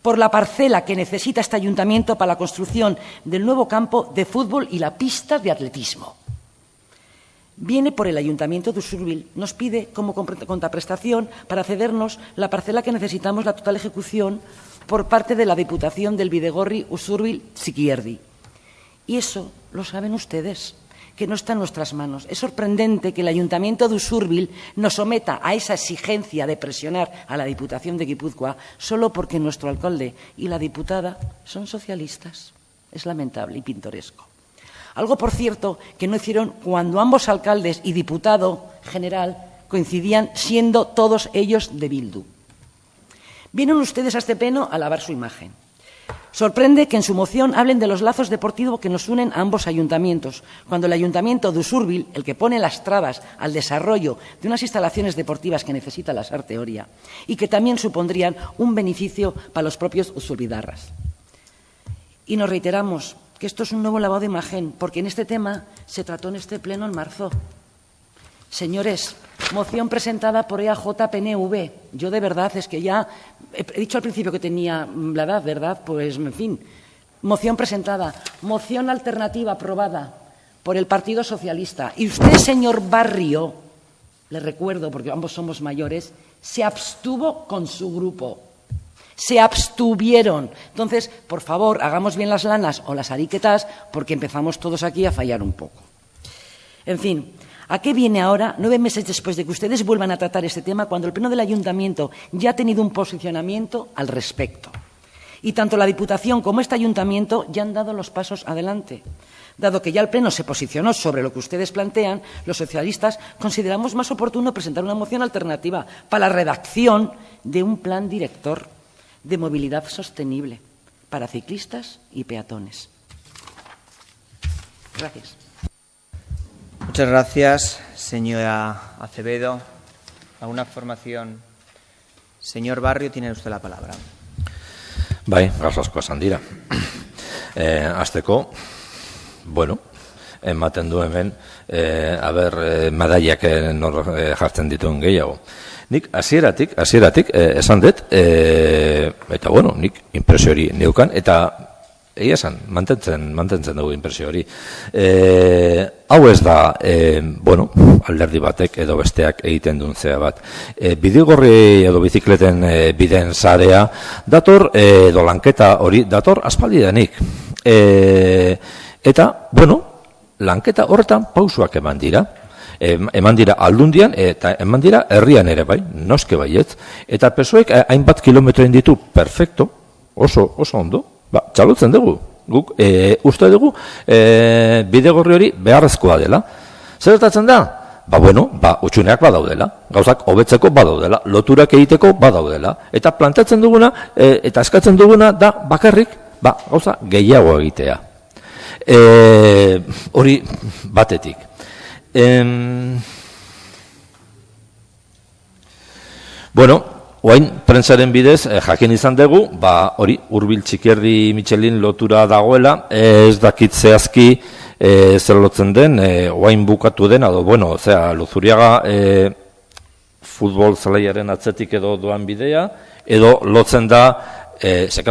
por la parcela que necesita este ayuntamiento para la construcción del nuevo campo de fútbol y la pista de atletismo. Viene por el Ayuntamiento de Usurbil, nos pide como contraprestación para cedernos la parcela que necesitamos, la total ejecución, por parte de la Diputación del Bidegorri Usurbil Txikierdi. Y eso lo saben ustedes, que no está en nuestras manos. Es sorprendente que el Ayuntamiento de Usurbil nos someta a esa exigencia de presionar a la Diputación de Guipúzcoa solo porque nuestro alcalde y la diputada son socialistas. Es lamentable y pintoresco. Algo, por cierto, que no hicieron cuando ambos alcaldes y diputado general coincidían, siendo todos ellos de Bildu. Vienen ustedes a este pleno a lavar su imagen. Sorprende que en su moción hablen de los lazos deportivos que nos unen a ambos ayuntamientos, cuando el Ayuntamiento de Usurbil, el que pone las trabas al desarrollo de unas instalaciones deportivas que necesita Lasarte-Oria y que también supondrían un beneficio para los propios usurbidarras. Y nos reiteramos que esto es un nuevo lavado de imagen, porque en este tema se trató en este pleno en marzo. Señores, moción presentada por EAJ-PNV. Yo de verdad es que ya he dicho al principio que tenía la edad, ¿verdad? Pues, en fin, moción presentada, moción alternativa aprobada por el Partido Socialista. Y usted, señor Barrio, le recuerdo, porque ambos somos mayores, se abstuvo con su grupo. Se abstuvieron. Entonces, por favor, hagamos bien las lanas o las ariquetas, porque empezamos todos aquí a fallar un poco. En fin, ¿a qué viene ahora, 9 meses después de que ustedes vuelvan a tratar este tema, cuando el Pleno del Ayuntamiento ya ha tenido un posicionamiento al respecto? Y tanto la Diputación como este Ayuntamiento ya han dado los pasos adelante. Dado que ya el Pleno se posicionó sobre lo que ustedes plantean, los socialistas consideramos más oportuno presentar una moción alternativa para la redacción de un plan director de movilidad sostenible para ciclistas y peatones. Gracias. Muchas gracias, señora Acevedo. ¿Alguna formación? Señor Barrio, tiene usted la palabra. Bai, gauza asko esan dira. Hasteko, bueno, ematen du hemen, medaiak nor jartzen dituen gehiago. Nik hasieratik esan dut, eta bueno, nik inpresio hori neukan, eta egia esan, mantentzen dugu inpresio hori. Hau ez da, bueno, alderdi batek edo besteak egiten duen zea bat. Bidegorri edo bizikleten bideen sarea dator, edo lanketa hori dator aspaldidanik. Eta, bueno, lanketa horretan pausuak eman dira. Eman dira aldundian eta eman dira herrian ere bai, noske baietz. Eta PSOEk hainbat kilometroen ditu, perfecto, oso ondo. Txalotzen dugu, guk uste dugu Bidegorri hori beharrezkoa dela. Zer gertatzen da? Bueno, utxuneak badaudela, gauzak hobetzeko badaudela, loturak egiteko badaudela. Eta plantatzen duguna, eta eskatzen duguna da bakarrik, gauza gehiago egitea. Hori batetik. Bueno, oain prentsaren bidez jakin izan dugu, hori Urbil Txikierdi Michelin lotura dagoela, ez dakit zehazki zer lotzen den, oain bukatu den, bueno, Luzuriaga futbol zelaiaren atzetik edo doan bidea, edo lotzen da,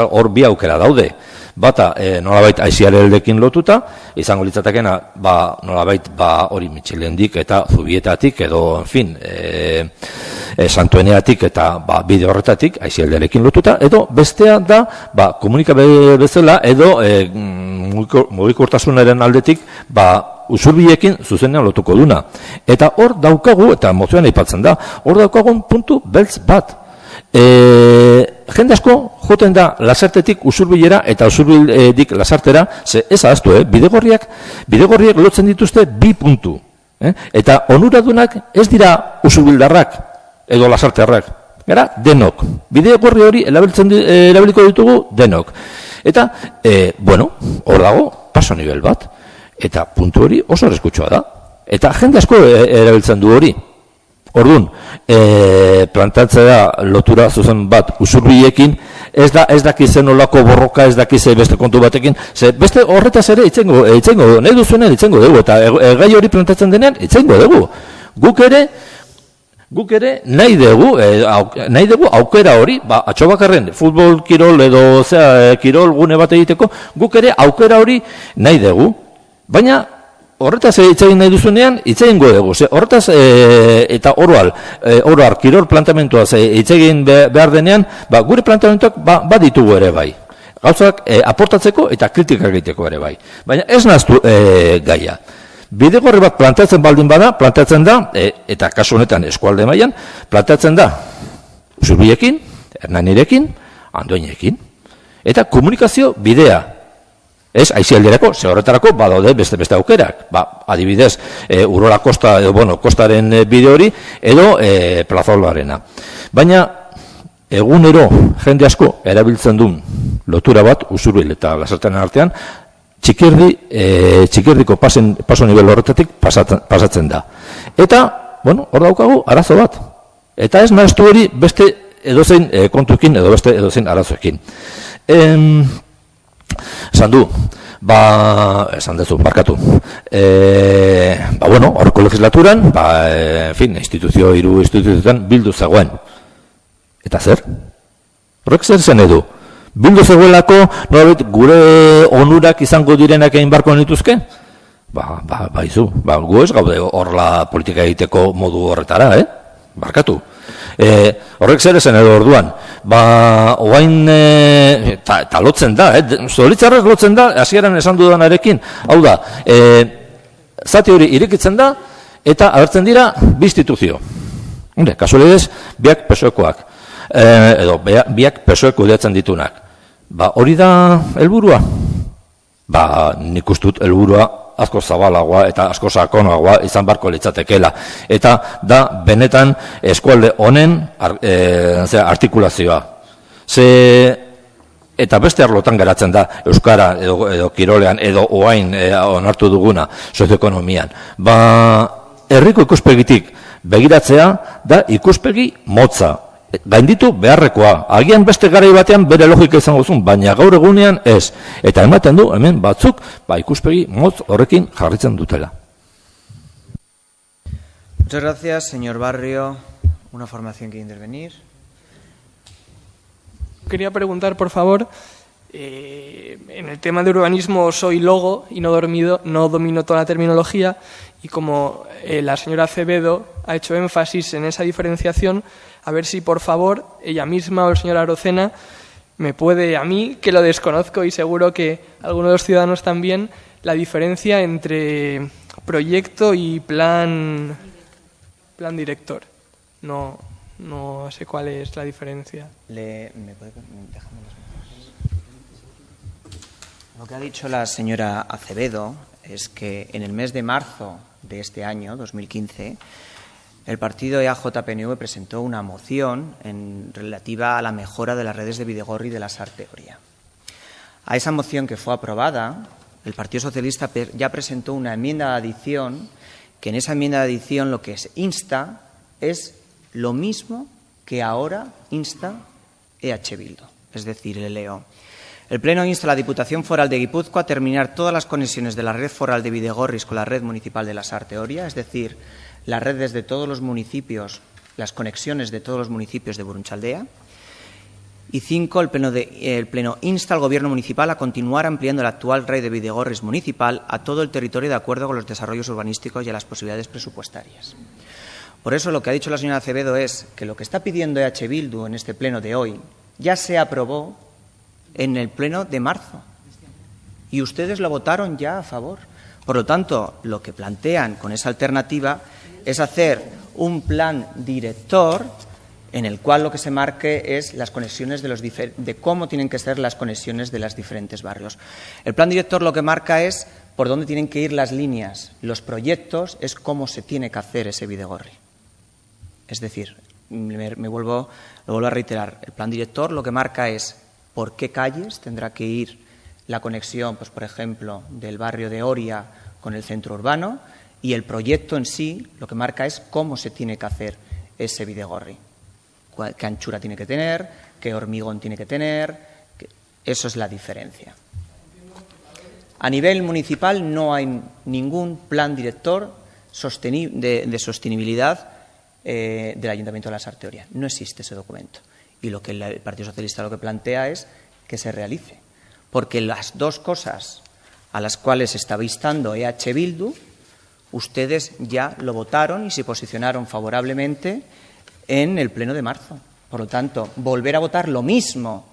hor bi aukera daude. Bata, nolabait aiziareldekin lotuta, izango litzatekena, nolabait hori Michelindik eta Zubietatik edo, en fin, Santueneatik eta bide horretatik aiziareldekin lotuta, edo bestea da, komunikabe bezala, edo mugikortasunaren aldetik, Usurbilekin zuzenean lotuko duna. Eta hor daukagu, eta mozioan aipatzen da, hor daukagun puntu beltz bat. Jende asko joten da Lasartetik Usurbilera eta Usurbildik Lasartera, ez ahaztu, Bidegorriak lotzen dituzte 2 puntu. Eta onuradunak ez dira Usurbildarrak edo Lasartearrak, gara denok. Bidegorri hori erabiliko ditugu denok. Eta, hor dago, paso nivel bat. Eta puntu hori oso arriskutsua da. Eta jende asko erabiltzen du hori. Orduan, plantatzea lotura zuzen bat usurbiekin, ez dakizen olako borroka, ez dakize beste kontu batekin, beste horretaz ere itzengo, nahi duzuenen itzengo dugu, eta gai hori plantatzen denean itzengo dugu. Guk ere nahi dugu aukera hori, atxobakarren futbol kirol edo kirol gune bat egiteko, guk ere aukera hori nahi dugu, baina horretaz itzein nahi duzunean, itzein dugu. Horretaz eta oroar kirol plantamentuaz itzein behar denean, gure plantamentuak baditugu ere bai. Gauzak aportatzeko eta kritikak egiteko ere bai. Baina ez naztu gaia. Bidegorri bat plantatzen baldin bada, plantatzen da, eta kasu honetan eskualde mailan, plantatzen da Usurbiekin, Hernanirekin, Andoinekin. Eta komunikazio bidea. Ez, aizialderako, ze horretarako badaude beste aukerak. Adibidez, Urola Kosta, kostaren bide hori, edo Plazoloarena. Baina, egunero jende asko erabiltzen duen lotura bat, Usurbil eta Lasartearen artean, txikierdiko paso nivel horretatik pasatzen da. Eta, hor daukagu arazo bat. Eta ez nahaztu hori beste edozein kontuekin edo beste edozein arazoekin. Esan du, esan dezu, barkatu. Horreko legislaturan, hiru instituzioetan bildu zegoen. Eta zer? Horrek zer zen edu? Bildu zegoelako, gure onurak izango direnak egin barko nituzke? Baizu, gu ez gaude horrela politika egiteko modu horretara, barkatu. Horrek zer esan edo orduan, oain, eta lotzen da, zolitzarrez lotzen da, hasieran esan dudanarekin, hau da, zati hori irikitzen da, eta agertzen dira bi instituzio. Kasualidez, biak PSOEkoak, edo biak PSOEk kudeatzen ditunak. Hori da helburua? Nik ustut helburua asko zabalagoa eta asko sakonagoa izan barko litzatekeela. Eta da benetan eskualde honen artikulazioa. Eta beste arlotan geratzen da euskara edo kirolean edo oain onartu duguna sozioekonomian. Herriko ikuspegitik begiratzea da ikuspegi motza. Gainditu beharrekoa. Agian beste garai batean bere logika izango zuen, baina gaur egunean ez. Eta ematen du, hemen batzuk, ikuspegi motz horrekin jarritzen dutela. Muchas gracias, señor Barrio. Una formación que intervenir. Quería preguntar, por favor, en el tema de urbanismo soy logo y no domino toda la terminología, y como la señora Acevedo ha hecho énfasis en esa diferenciación, a ver si, por favor, ella misma o el señor Arocena me puede, a mí, que lo desconozco y seguro que algunos de los ciudadanos también, la diferencia entre proyecto y plan director. No sé cuál es la diferencia. Lo que ha dicho la señora Acevedo es que en el mes de marzo de este año, 2015, el partido EAJ-PNV presentó una moción relativa a la mejora de las redes de Bidegorri y de la Sarteoria. A esa moción que fue aprobada, el Partido Socialista ya presentó una enmienda de adición, que en esa enmienda de adición lo que se insta es lo mismo que ahora insta EH Bildu, es decir, el leo. El Pleno insta a la Diputación Foral de Guipúzcoa a terminar todas las conexiones de la red foral de Bidegorris con la red municipal de la Sarteoria, es decir, las redes de todos los municipios, las conexiones de todos los municipios de Burunchaldea. Y 5, el Pleno insta al Gobierno municipal a continuar ampliando la actual red de Bidegorris municipal a todo el territorio de acuerdo con los desarrollos urbanísticos y a las posibilidades presupuestarias. Por eso lo que ha dicho la señora Acevedo es que lo que está pidiendo EH Bildu en este Pleno de hoy ya se aprobó en el Pleno de marzo y ustedes lo votaron ya a favor. Por lo tanto, lo que plantean con esa alternativa es hacer un plan director en el cual lo que se marque es las conexiones de cómo tienen que ser las conexiones de los diferentes barrios. El plan director lo que marca es por dónde tienen que ir las líneas. Los proyectos es cómo se tiene que hacer ese Bidegorri. Es decir, lo vuelvo a reiterar. El plan director lo que marca es por qué calles tendrá que ir la conexión, pues, por ejemplo, del barrio de Oria con el centro urbano, y el proyecto en sí lo que marca es cómo se tiene que hacer ese bidegorri. Qué anchura tiene que tener, qué hormigón tiene que tener. Eso es la diferencia. A nivel municipal no hay ningún plan director de sostenibilidad del Ayuntamiento de la Sarteoria. No existe ese documento. Y lo que el Partido Socialista lo que plantea es que se realice. Porque las dos cosas a las cuales estaba instando EH Bildu, ustedes ya lo votaron y se posicionaron favorablemente en el pleno de marzo. Por lo tanto, volver a votar lo mismo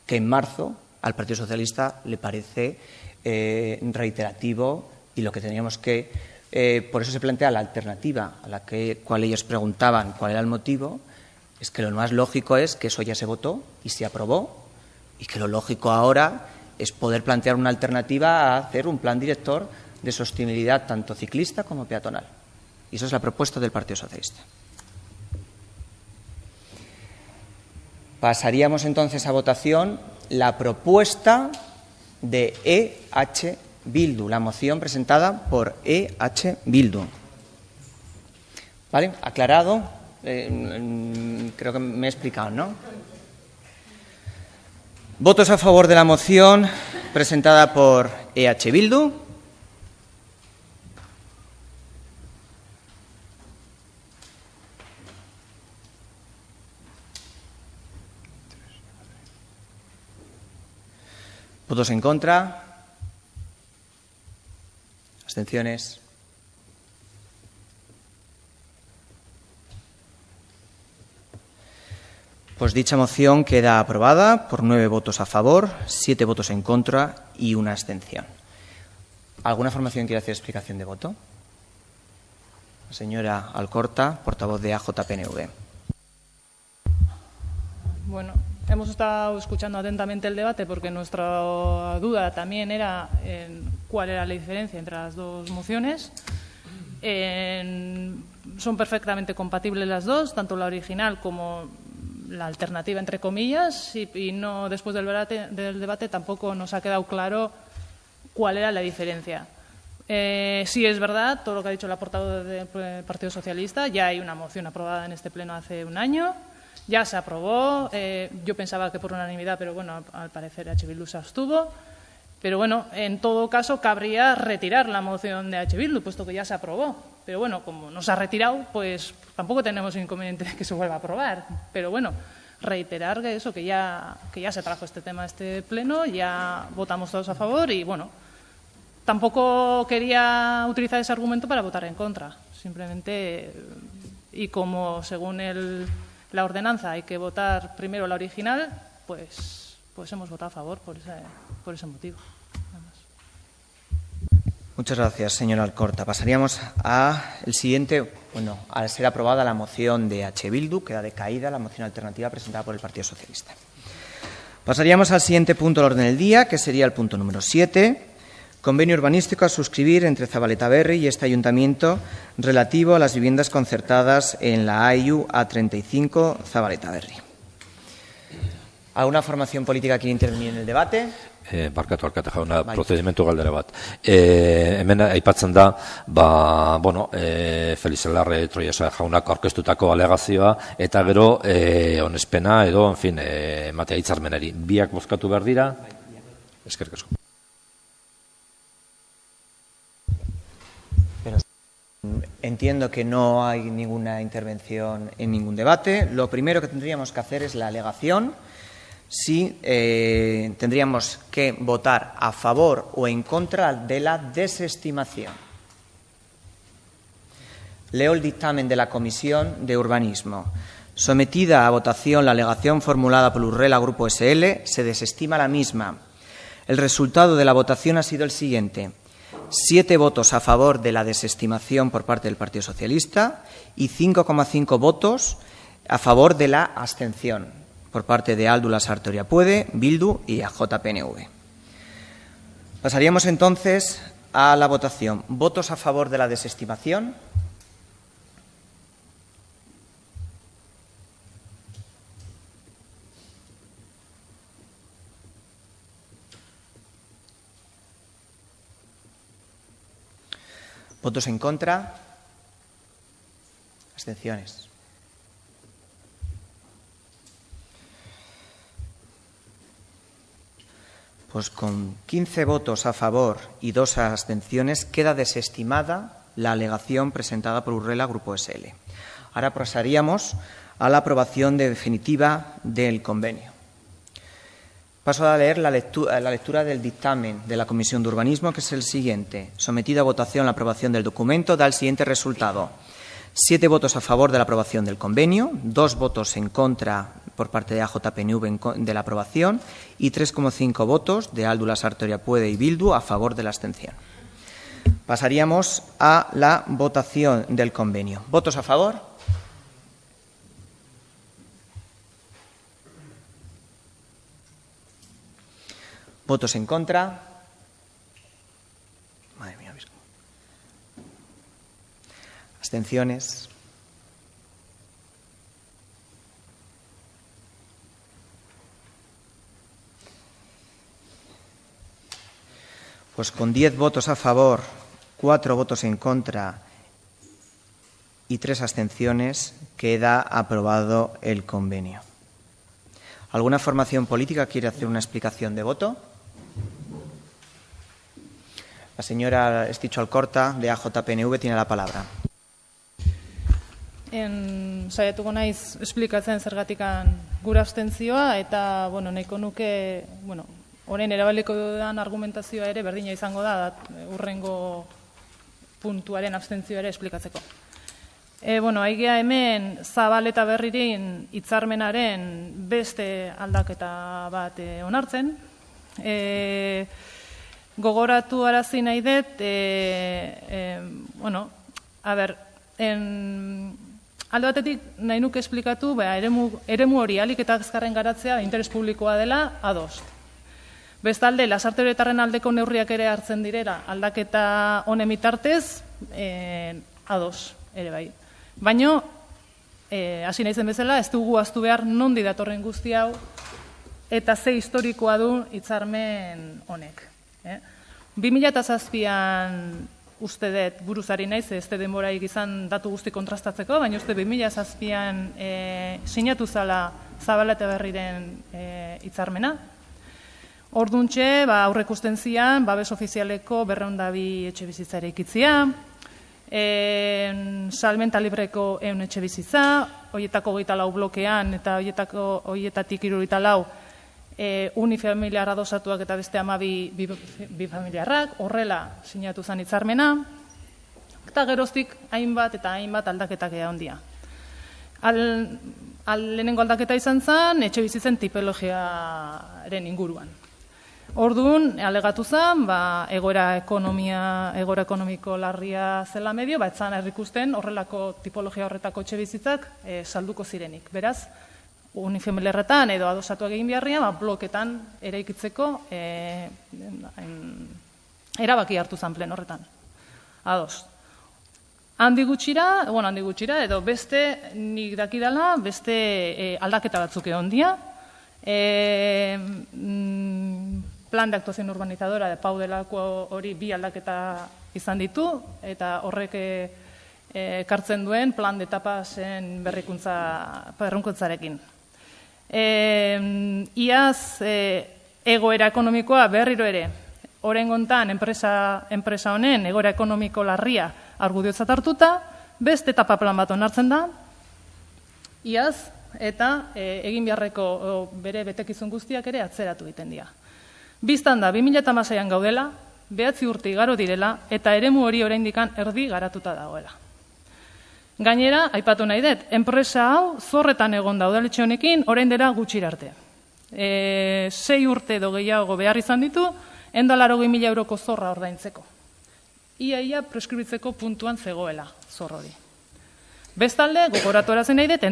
que en marzo al Partido Socialista le parece reiterativo, y lo que teníamos que... por eso se plantea la alternativa a la cual ellos preguntaban cuál era el motivo. Es que lo más lógico es que eso ya se votó y se aprobó, y que lo lógico ahora es poder plantear una alternativa a hacer un plan director de sostenibilidad tanto ciclista como peatonal. Y esa es la propuesta del Partido Socialista. Pasaríamos entonces a votación la propuesta de EH Bildu, la moción presentada por EH Bildu. ¿Vale? ¿Aclarado? Creo que me he explicado, ¿no? ¿Votos a favor de la moción presentada por EH Bildu? ¿Votos en contra? ¿Abstenciones? Pues dicha moción queda aprobada por 9 votos a favor, 7 votos en contra y 1 abstención. ¿Alguna formación quiere hacer explicación de voto? La señora Alcorta, portavoz de AJPNV. Bueno, hemos estado escuchando atentamente el debate porque nuestra duda también era en cuál era la diferencia entre las dos mociones. Son perfectamente compatibles las dos, tanto la original como la alternativa, entre comillas, y no, después del debate tampoco nos ha quedado claro cuál era la diferencia. Sí es verdad todo lo que ha dicho la portavoz del Partido Socialista. Ya hay una moción aprobada en este pleno hace un año, ya se aprobó. Yo pensaba que por unanimidad, pero bueno, al parecer EH Bildu se abstuvo. Pero bueno, en todo caso cabría retirar la moción de EH Bildu, puesto que ya se aprobó. Pero bueno, como no se ha retirado, pues tampoco tenemos inconveniente de que se vuelva a aprobar. Pero bueno, reiterar que eso, que ya se trajo este tema a este pleno, ya votamos todos a favor y bueno, tampoco quería utilizar ese argumento para votar en contra. Simplemente, y como según la ordenanza hay que votar primero la original, pues hemos votado a favor por ese motivo. Nada más. Muchas gracias, señora Alcorta. Pasaríamos al siguiente. Bueno, al ser aprobada la moción de EH Bildu, queda decaída la moción alternativa presentada por el Partido Socialista. Pasaríamos al siguiente punto del orden del día, que sería el punto número 7, convenio urbanístico a suscribir entre Zabaleta Berri y este ayuntamiento relativo a las viviendas concertadas en la AIU A35 Zabaleta Berri. ¿Alguna formación política quiere intervenir en el debate? Barkatu jauna, prozedimentu galdera bat. Hemen aipatzen da, Felix Alarre Troiesa jaunak aurkeztutako alegazioa, eta gero onespena edo, ematea hitzarmenari. Biak bozkatu behar dira? Eskerrik asko. Entiendo que no hay ninguna intervención en ningún debate. Lo primero que tendríamos que hacer es la alegación. Sí, tendríamos que votar a favor o en contra de la desestimación. Leo el dictamen de la Comisión de Urbanismo. Sometida a votación la alegación formulada por Urrela Grupo SL, se desestima la misma. El resultado de la votación ha sido el siguiente: 7 votos a favor de la desestimación por parte del Partido Socialista y 5,5 votos a favor de la abstención por parte de Aldula Sartoria Puede, Bildu y AJPNV. Pasaríamos entonces a la votación. ¿Votos a favor de la desestimación? ¿Votos en contra? ¿Abstenciones? Pues con 15 votos a favor y 2 abstenciones queda desestimada la alegación presentada por Urrela Grupo SL. Ahora pasaríamos a la aprobación definitiva del convenio. Paso a leer la lectura del dictamen de la Comisión de Urbanismo, que es el siguiente. Sometido a votación la aprobación del documento, da el siguiente resultado. 7 votos a favor de la aprobación del convenio, 2 votos en contra por parte de AJPNV de la aprobación y 3,5 votos de Aldu, Lasarte, Oriapuede y Bildu a favor de la abstención. Pasaríamos a la votación del convenio. ¿Votos a favor? ¿Votos en contra? Madre mía. ¿Abstenciones? Pues con 10 votos a favor, 4 votos en contra y 3 abstenciones, queda aprobado el convenio. ¿Alguna formación política quiere hacer una explicación de voto? La señora Estitxo Alcorta, de AJPNV, tiene la palabra. Saiatuko naiz esplikatzen zergatikan gure abstentzioa eta nahiko nuke orain erabiliko dudan argumentazioa ere berdina izango da hurrengo puntuaren abstentzioa ere esplikatzeko. Aigea hemen Zabal eta Berriren hitzarmenaren beste aldaketa bat onartzen. Gogoratu arazi nahi dut, alde batetik nahi nuke esplikatu, eremu hori ahalik eta azkarren garatzea interes publikoa dela ados. Bestalde, Lasarte Orietarren aldeko neurriak ere hartzen direla aldaketa honen bitartez ados ere bai. Baina, hasi naizen bezala, ez dugu ahaztu behar nondi datorren guzti hau eta ze historikoa du hitzarmen honek. 2007an uste dut buruzari naiz, ez denboraik izan datu guzti kontrastatzeko, baina uste 2007an sinatu zala Zabala eta Berriren hitzarmena. Orduntxe, aurrek usten zian, babes ofizialeko 202 etxe bizitza eraikitzea, salmenta libreko 100 etxe bizitza, horietako 24 blokean eta horietatik 74 unifamiliar adosatuak eta beste 12 bifamiliarrak, horrela sinatu zen hitzarmena, eta geroztik hainbat eta hainbat aldaketak ea ondia. Lehenengo aldaketa izan zen, etxe bizitzen tipologiaren inguruan. Orduan, alegatu zen, egoera ekonomiko larria zela medio, etzan errikusten horrelako tipologia horretako etxe bizitzak salduko zirenik. Beraz, unifamiliarretan edo adosatuak egin beharria, bloketan eraikitzeko erabaki hartu zen plen horretan. Ados. Handi gutxira, edo beste, nik dakidala, beste aldaketa batzuk egon dia. Plan de actuación urbanizadora de Pau delako hori 2 aldaketa izan ditu, eta horrek ekartzen duen plan de etapasen berrikuntzarekin. Iaz, egoera ekonomikoa berriro ere, oraingontan enpresa honen egoera ekonomiko larria argudiotzat hartuta, beste etapa plan bat onartzen da, iaz, eta egin beharreko bere betekizun guztiak ere atzeratu egiten dira. Biztan da, 2016an gaudela, 9 urte igaro direla, eta eremu hori oraindikan erdi garatuta dagoela. Gainera, aipatu nahi dut, enpresa hau zorretan egon da udaletxe honekin orain dela gutxira arte. 6 urte edo gehiago behar izan ditu, 180.000 euroko zorra ordaintzeko. Ia preskribitzeko puntuan zegoela zor hori. Bestalde, gogoratu arazen nahi dut,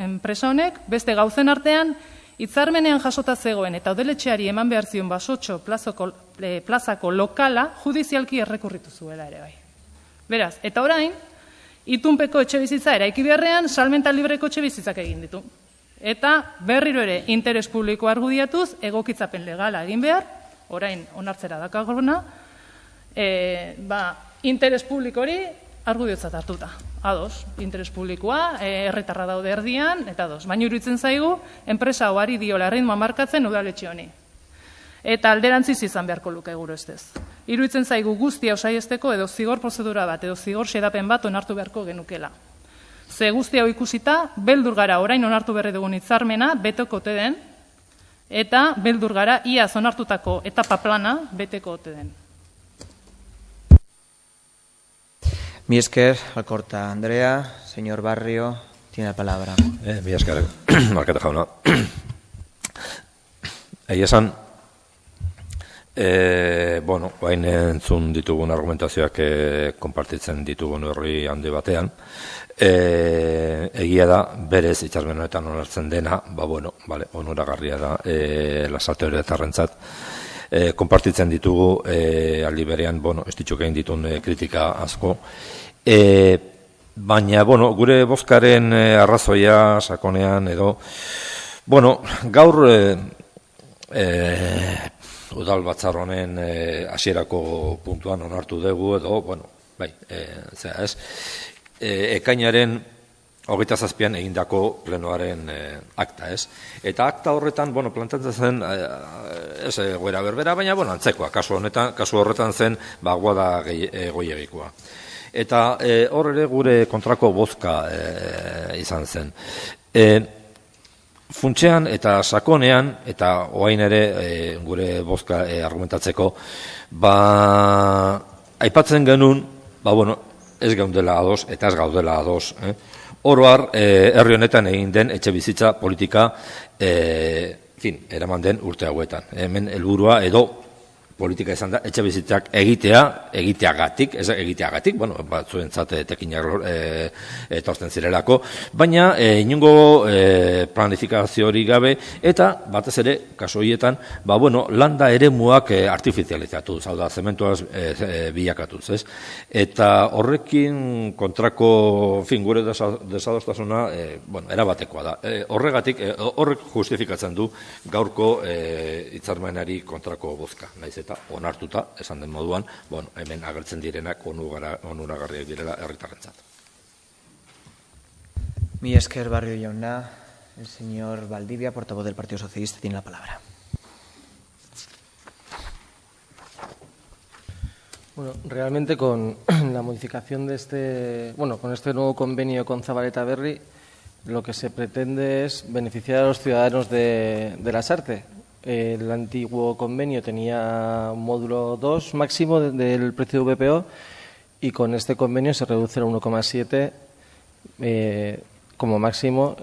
enpresa honek beste gauzen artean hitzarmenean jasota zegoen eta udaletxeari eman behar zion basotxo plazako lokala judizialki errekurritu zuela ere bai. Beraz, eta orain, itunpeko etxe bizitza eraiki beharrean salmenta libreko etxe bizitzak egin ditu. Eta berriro ere interes publiko argudiatuz egokitzapen legala egin behar, orain onartzera dakagorna, interes publiko hori argudiotzat hartuta. Ados, interes publikoa, herritarra daude erdian, eta ados. Baina iruditzen zaigu, enpresa hoari diola erritmoa markatzen udaletxe honi. Eta alderantziz izan beharko luke gure ustez. Iruditzen zaigu guztia osaiesteko edo zigor prozedura bat, edo zigor xedapen bat onartu beharko genukela. Ze guztia hau ikusita, beldur gara orain onartu berri dugun hitzarmena beteko ote den, eta beldur gara iaz onartutako etapa plana beteko ote den. Mi esker, Alkorta Andrea. Señor Barrio, tiene la palabra. Mi esker, Marketa jauna. Egia esan, bain entzun ditugun argumentazioak konpartitzen ditugun horri handi batean. Egia da, berez hitzarmen honetan onartzen dena, onuragarria da Lasarte Orriatarrentzat. Konpartitzen ditugu aldi berean, ez ditxuk egin ditun kritika asko. Baina, gure bozkaren arrazoia sakonean edo, gaur udal batzar honen hasierako puntuan onartu dugu edo, ekainaren 27an egindako plenoaren akta, ez? Eta akta horretan, plantatzen zen, ez goera berbera, baina, antzekoa, kasu horretan zen, guada goiegikoa. Eta hor ere gure kontrako bozka izan zen. Funtsean eta sakonean, eta oain ere gure bozka argumentatzeko, aipatzen genuen, ez gaudela ados, eta ez gaudela ados, Oroar, herri honetan egin den etxe bizitza politika eraman den urte hauetan. Hemen helburua edo politika izan da etxe bizitzak egiteagatik, batzuentzat tekinak etortzen zirelako, baina inongo planifikazio hori gabe, eta batez ere, kasu horietan, landa eremuak artifizializatuz, hau da, zementuaz bilakatuz, ez? Eta horrekin kontrako gure desadostasuna, erabatekoa da. Horregatik, horrek justifikatzen du gaurko hitzarmenari kontrako bozka, naiz eta onartuta, esan den moduan, hemen agertzen direnak onuragarriak direla herritarrentzat. Mi esker, Barrio jauna. El señor Valdivia, portavoz del Partido Socialista, tiene la palabra. Realmente con la modificación de con este nuevo convenio con Zabaleta Berri, lo que se pretende es beneficiar a los ciudadanos de Lasarte. El antiguo convenio tenía un módulo 2 máximo del precio de VPO y con este convenio se reduce al 1,7 como máximo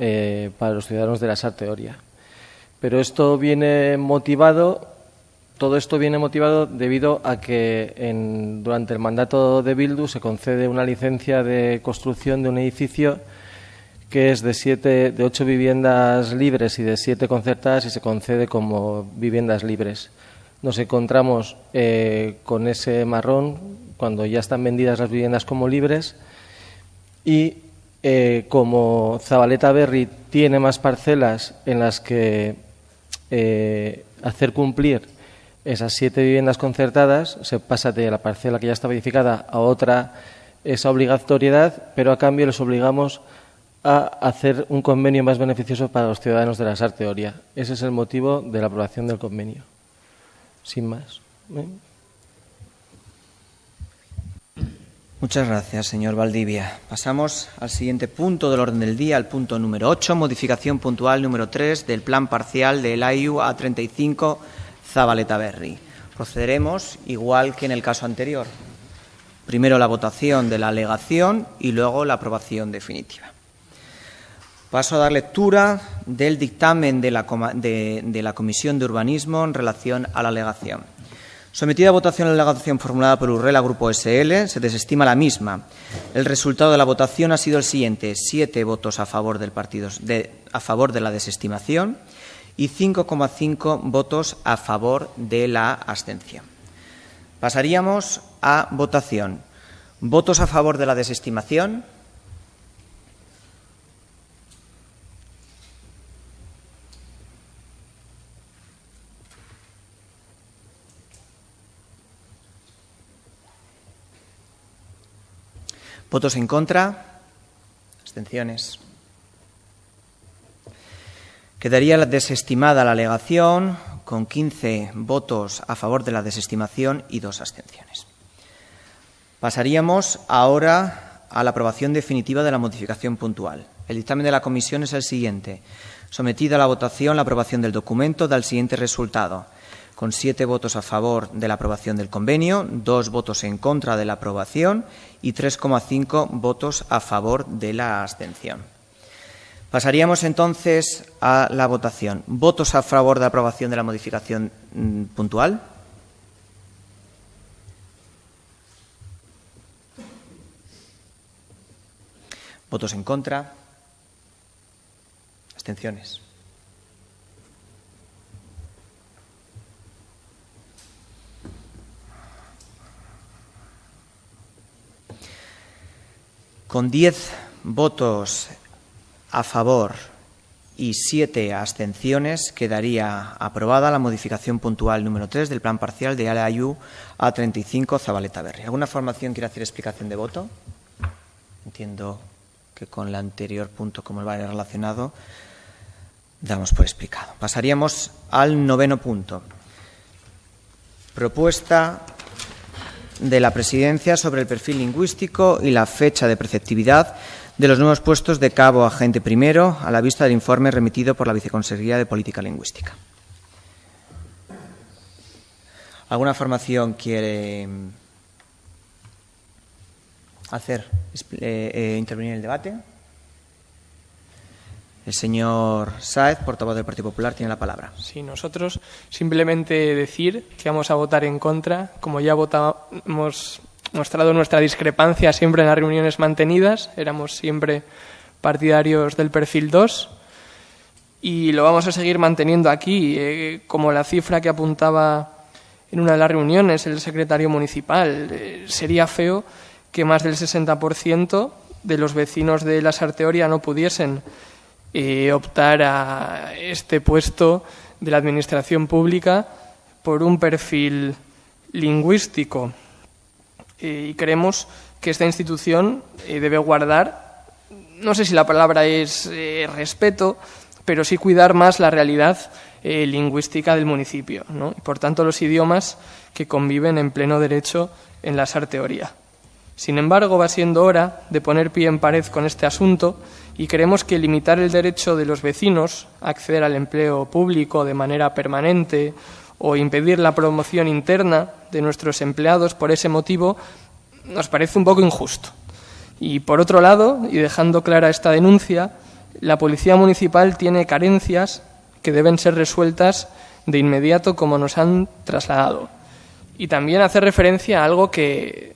para los ciudadanos de Lasarte Oria. Pero esto viene motivado, todo esto viene motivado debido a que durante el mandato de Bildu se concede una licencia de construcción de un edificio que es de 8 viviendas libres y de 7 concertadas y se concede como viviendas libres. Nos encontramos con ese marrón cuando ya están vendidas las viviendas como libres y como Zabaleta Berri tiene más parcelas en las que hacer cumplir esas 7 viviendas concertadas, se pasa de la parcela que ya estaba edificada a otra esa obligatoriedad, pero a cambio les obligamos a hacer un convenio más beneficioso para los ciudadanos de Lasarte Oria. Ese es el motivo de la aprobación del convenio. Sin más. Muchas gracias, señor Valdivia. Pasamos al siguiente punto del orden del día, al punto número 8, modificación puntual número 3 del plan parcial del AIU A35 Zabaleta Berri. Procederemos igual que en el caso anterior. Primero la votación de la alegación y luego la aprobación definitiva. Paso a dar lectura del dictamen de la Comisión de Urbanismo en relación a la alegación. Sometida a votación la alegación formulada por Urrela Grupo SL, se desestima la misma. El resultado de la votación ha sido el siguiente: 7 votos a favor a favor de la desestimación y 5,5 votos a favor de la abstención. Pasaríamos a votación. ¿Votos a favor de la desestimación? ¿Votos en contra? ¿Abstenciones? Quedaría desestimada la alegación con 15 votos a favor de la desestimación y 2 abstenciones. Pasaríamos ahora a la aprobación definitiva de la modificación puntual. El dictamen de la comisión es el siguiente. Sometida a la votación, la aprobación del documento da el siguiente resultado. Con 7 votos a favor de la aprobación del convenio, 2 votos en contra de la aprobación y 3,5 votos a favor de la abstención. Pasaríamos entonces a la votación. ¿Votos a favor de la aprobación de la modificación puntual? ¿Votos en contra? ¿Abstenciones? Con 10 votos a favor y 7 abstenciones, quedaría aprobada la modificación puntual número 3 del plan parcial de ALAIU A35 Zabaleta Berri. ¿Alguna formación quiere hacer explicación de voto? Entiendo que con el anterior punto, como va relacionado, damos por explicado. Pasaríamos al 9º punto. Propuesta de la Presidencia sobre el perfil lingüístico y la fecha de preceptividad de los nuevos puestos de cabo agente primero a la vista del informe remitido por la Viceconsejería de Política Lingüística. ¿Alguna formación quiere intervenir en el debate? El señor Sáez, portavoz del Partido Popular, tiene la palabra. Sí, nosotros simplemente decir que vamos a votar en contra, como ya hemos mostrado nuestra discrepancia siempre en las reuniones mantenidas, éramos siempre partidarios del perfil 2 y lo vamos a seguir manteniendo aquí, como la cifra que apuntaba en una de las reuniones el secretario municipal. Sería feo que más del 60% de los vecinos de la Sarteoria no pudiesen optar a este puesto de la administración pública por un perfil lingüístico. Y creemos que esta institución debe guardar, no sé si la palabra es respeto, pero sí cuidar más la realidad lingüística del municipio, ¿no? Y por tanto los idiomas que conviven en pleno derecho en la Sarteoria. Sin embargo, va siendo hora de poner pie en pared con este asunto y creemos que limitar el derecho de los vecinos a acceder al empleo público de manera permanente o impedir la promoción interna de nuestros empleados por ese motivo nos parece un poco injusto. Y por otro lado, y dejando clara esta denuncia, la Policía Municipal tiene carencias que deben ser resueltas de inmediato, como nos han trasladado. Y también hace referencia a algo que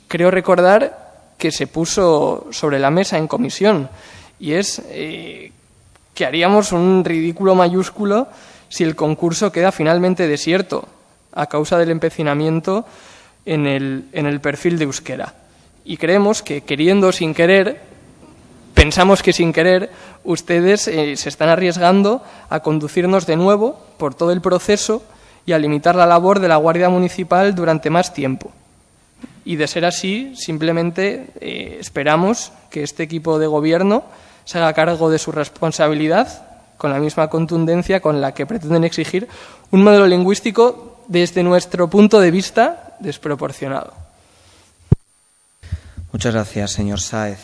creo recordar que se puso sobre la mesa en comisión, y es que haríamos un ridículo mayúsculo si el concurso queda finalmente desierto a causa del empecinamiento en el perfil de euskera. Y creemos que, queriendo sin querer, pensamos que sin querer, ustedes se están arriesgando a conducirnos de nuevo por todo el proceso y a limitar la labor de la Guardia Municipal durante más tiempo. Y de ser así, simplemente esperamos que este equipo de gobierno se haga cargo de su responsabilidad con la misma contundencia con la que pretenden exigir un modelo lingüístico desde nuestro punto de vista desproporcionado. Muchas gracias, señor Sáez.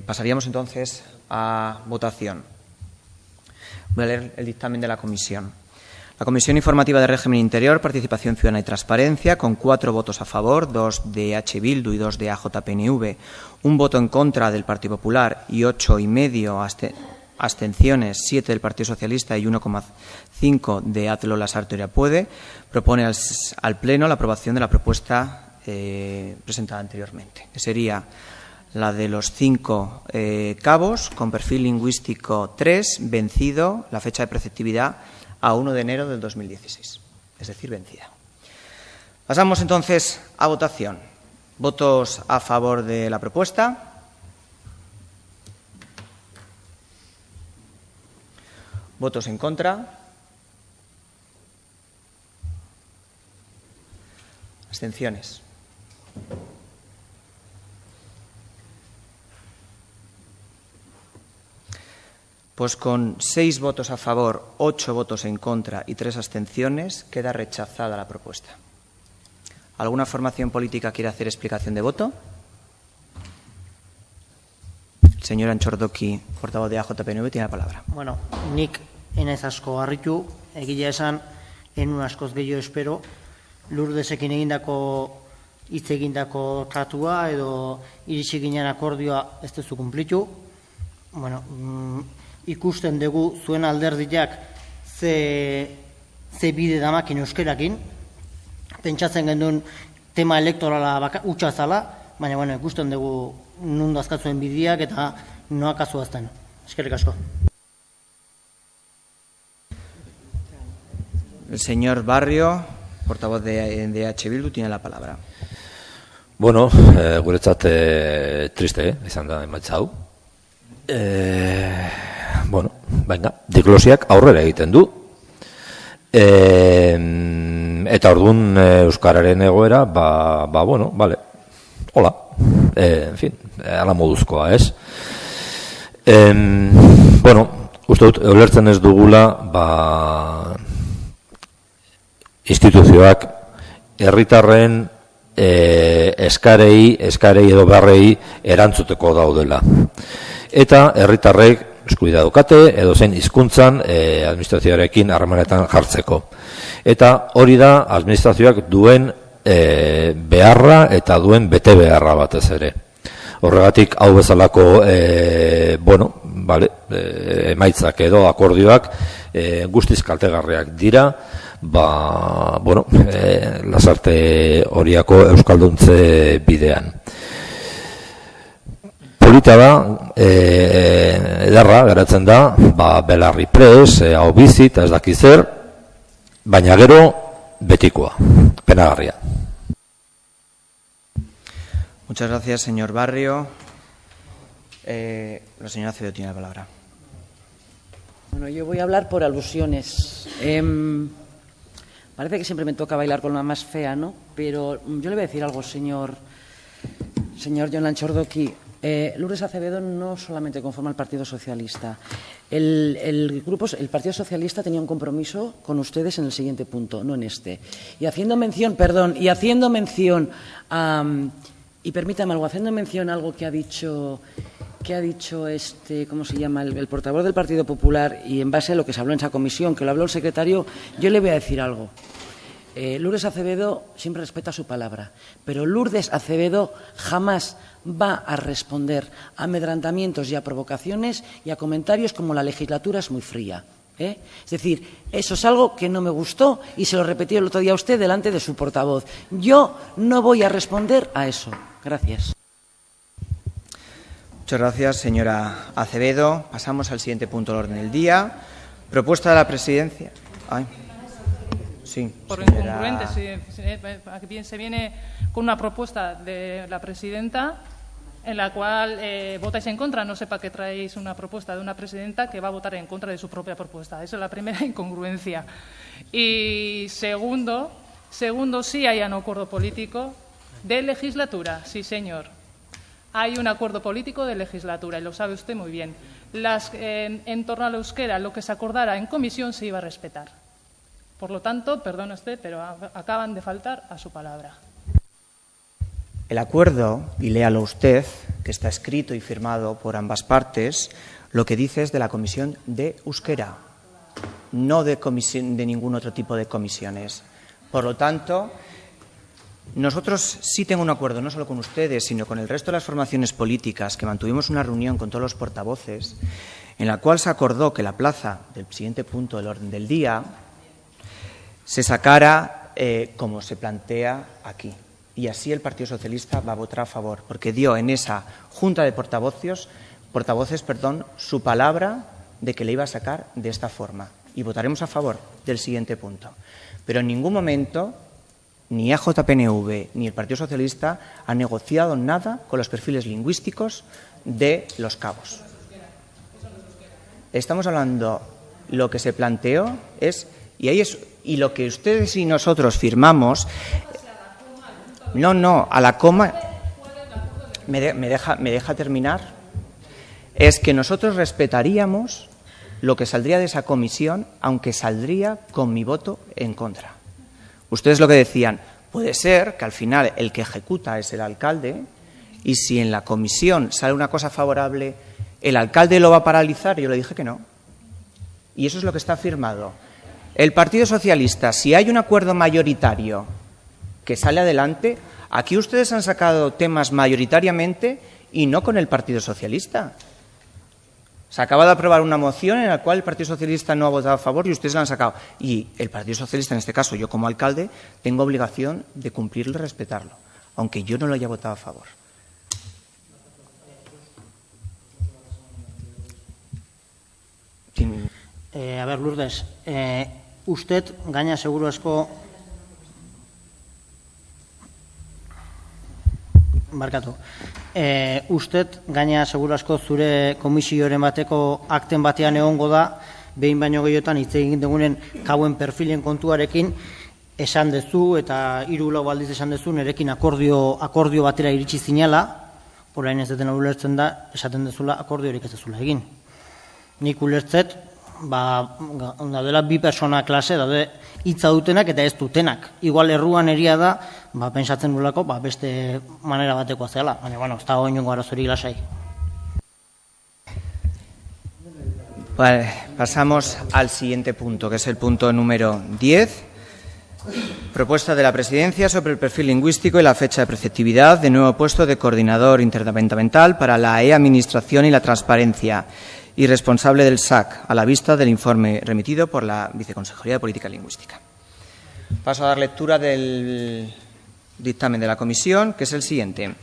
Pasaríamos entonces a votación. Voy a leer el dictamen de la comisión. La Comisión Informativa de Régimen Interior, Participación Ciudadana y Transparencia, con 4 votos a favor, 2 de H. Bildu y 2 de AJPNV, un voto en contra del Partido Popular y 8,5 abstenciones, 7 del Partido Socialista y 1,5 de Atlo La Sarteoria Puede, propone al Pleno la aprobación de la propuesta presentada anteriormente, que sería la de los 5 cabos con perfil lingüístico 3, vencido la fecha de preceptividad a 1 de enero del 2016, es decir, vencida. Pasamos entonces a votación. ¿Votos a favor de la propuesta? ¿Votos en contra? ¿Abstenciones? Pues con 6 votos a favor, 8 votos en contra y 3 abstenciones, queda rechazada la propuesta. ¿Alguna formación política quiere hacer explicación de voto? El señor Antxordoki, portavoz de AJPNV, tiene la palabra. Bueno, nik enaiz asko harritu, egia esan, enun askoz gehiago espero, Lurdesekin hitz egindako tratua edo iritsi ginen akordioa ez duzu kumplitu. Bueno, ikusten dugu zuen alderdiak ze bide damakin euskerakin. Pentsatzen genduen tema elektorala utxa zala, baina bueno, ikusten dugu nundu azkatzuen bideak eta noak azuazten. Eskerrik asko. El señor Barrio, portavoz de H. Bildu, tiene la palabra. Bueno, guretzat triste, izan da emaitza hau. Bueno, baina, diglosiak aurrera egiten du. Eta orduan euskararen egoera, bueno, vale, hola, en fin, ala moduzkoa, ez? Bueno, uste dut, ulertzen ez dugula, instituzioak herritarren eskarei edo beharrei erantzuteko daudela. Eta herritarrek eskubidea daukate edo zein hizkuntzan administrazioarekin harremanetan jartzeko. Eta hori da administrazioak duen beharra eta duen bete beharra batez ere. Horregatik hau bezalako emaitzak edo akordioak guztiz kaltegarriak dira, Lasarte Oriako euskalduntze bidean. Polita da, edarra geratzen da, belarri pres, hau bizit, ez daki zer, baina gero betikoa, penagarria. Muchas gracias, señor Barrio. La señora Acevedo tiene la palabra. Bueno, yo voy a hablar por alusiones. Parece que siempre me toca bailar con la más fea, ¿no? Pero yo le voy a decir algo, señor Jon Antxordoki. Lourdes Acevedo no solamente conforma el Partido Socialista. El Partido Socialista tenía un compromiso con ustedes en el siguiente punto, no en este. Y haciendo mención a algo que ha dicho ¿cómo se llama? El portavoz del Partido Popular, y en base a lo que se habló en esa comisión, que lo habló el secretario, yo le voy a decir algo. Lourdes Acevedo siempre respeta su palabra, pero Lourdes Acevedo jamás va a responder a amedrentamientos y a provocaciones y a comentarios como la legislatura es muy fría. Es decir, eso es algo que no me gustó y se lo repetí el otro día a usted delante de su portavoz. Yo no voy a responder a eso. Gracias. Muchas gracias, señora Acevedo. Pasamos al siguiente punto del orden del día. Propuesta de la presidencia. Sí, por señora... incongruente, se viene con una propuesta de la presidenta en la cual votáis en contra. No sé para qué traéis una propuesta de una presidenta que va a votar en contra de su propia propuesta. Esa es la primera incongruencia. Y segundo, sí hay un acuerdo político de legislatura, sí señor. Hay un acuerdo político de legislatura y lo sabe usted muy bien. En torno al euskera, lo que se acordara en comisión se iba a respetar. Por lo tanto, perdone usted, pero acaban de faltar a su palabra. El acuerdo, y léalo usted, que está escrito y firmado por ambas partes, lo que dice es de la comisión de euskera, no de ningún otro tipo de comisiones. Por lo tanto, nosotros sí tengo un acuerdo, no solo con ustedes, sino con el resto de las formaciones políticas, que mantuvimos una reunión con todos los portavoces, en la cual se acordó que la plaza del siguiente punto del orden del día se sacara como se plantea aquí. Y así el Partido Socialista va a votar a favor, porque dio en esa junta de portavoces, su palabra de que le iba a sacar de esta forma. Y votaremos a favor del siguiente punto. Pero en ningún momento ni AJPNV ni el Partido Socialista han negociado nada con los perfiles lingüísticos de los cabos. Estamos hablando, lo que se planteó es, y lo que ustedes y nosotros firmamos, a la coma, me deja terminar, es que nosotros respetaríamos lo que saldría de esa comisión, aunque saldría con mi voto en contra. Ustedes lo que decían, puede ser que al final el que ejecuta es el alcalde y si en la comisión sale una cosa favorable, ¿el alcalde lo va a paralizar? Yo le dije que no. Y eso es lo que está firmado. El Partido Socialista, si hay un acuerdo mayoritario que sale adelante, aquí ustedes han sacado temas mayoritariamente y no con el Partido Socialista. Se acaba de aprobar una moción en la cual el Partido Socialista no ha votado a favor y ustedes la han sacado. Y el Partido Socialista, en este caso, yo como alcalde, tengo obligación de cumplirlo y respetarlo, aunque yo no lo haya votado a favor. A ver, Lourdes, usted gaina seguru asko barkatu. Usted gaina seguru asko zure komisioren bateko akten batean egongo da, behin baino gehiotan hitz egin dugunen kauen perfilen kontuarekin esan dezu eta 3-4 aldiz esan dezu nerekin akordio batera iritsi zinela, orain ez deten ulertzen da, esaten dezula akordiorik ez dezula egin. Nik ulertzet, daudela bi persona klase, daude hitza dutenak eta ez dutenak. Igual erruan eria da, pentsatzen nulako, beste manera batekoa zela. Baina, bueno, ez da oinongo arazorik lasai. Vale, pasamos al siguiente punto, que es el punto número 10. Propuesta de la Presidencia sobre el perfil lingüístico y la fecha de preceptividad de nuevo puesto de coordinador interdepartamental para la e-administración y la transparencia y responsable del SAC, a la vista del informe remitido por la Viceconsejería de Política Lingüística. Paso a dar lectura del dictamen de la comisión, que es el siguiente.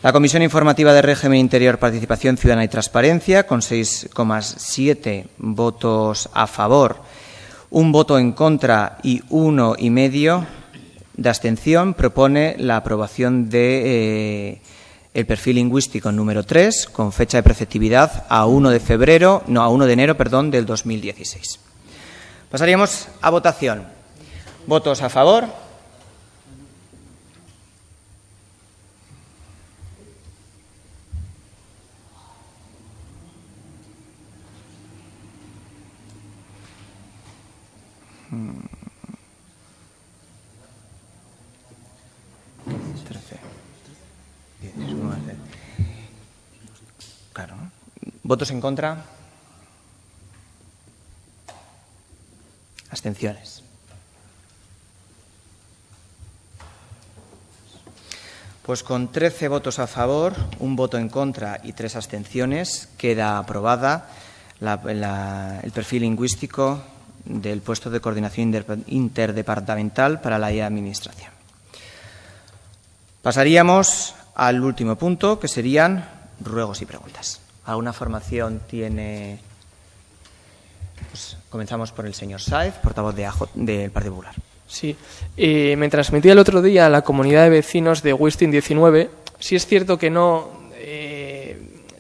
La Comisión Informativa de Régimen Interior, Participación Ciudadana y Transparencia, con 6,7 votos a favor, 1 voto en contra y 1,5 de abstención, propone la aprobación de el perfil lingüístico número 3, con fecha de preceptividad a 1 de enero del 2016. Pasaríamos a votación. ¿Votos a favor? Claro. ¿Votos en contra? Abstenciones. Pues con 13 votos a favor, 1 voto en contra y 3 abstenciones, queda aprobada el perfil lingüístico del puesto de coordinación interdepartamental para la e-administración. Pasaríamos al último punto, que serían ruegos y preguntas. ¿Alguna formación tiene? Pues comenzamos por el señor Sáez, portavoz del Partido Popular. Sí, me transmitía el otro día a la comunidad de vecinos de Westin 19. Sí es cierto que no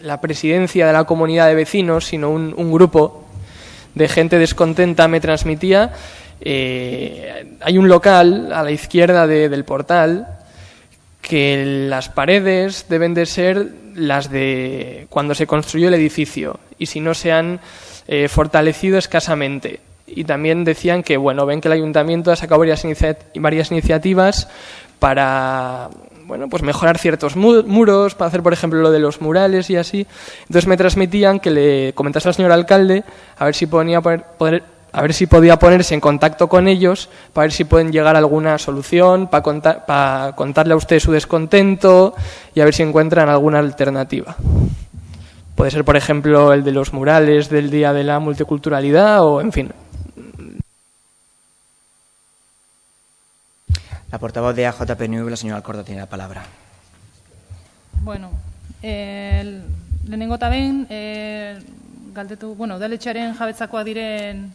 la presidencia de la comunidad de vecinos, sino un grupo de gente descontenta me transmitía. Hay un local a la izquierda del portal que las paredes deben de ser las de cuando se construyó el edificio y si no se han fortalecido escasamente. Y también decían que, bueno, ven que el ayuntamiento ha sacado varias iniciativas para, bueno, pues mejorar ciertos muros, para hacer, por ejemplo, lo de los murales y así. Entonces me transmitían que le comentase al señor alcalde a ver si podía ponerse en contacto con ellos, para ver si pueden llegar a alguna solución, para contarle a usted su descontento y a ver si encuentran alguna alternativa. Puede ser, por ejemplo, el de los murales del Día de la Multiculturalidad o, en fin. La portavoz de AJPNV, la señora Alcorta, tiene la palabra. Bueno, lehenengo eta behin, galdetu, udaletxearen jabetzakoak diren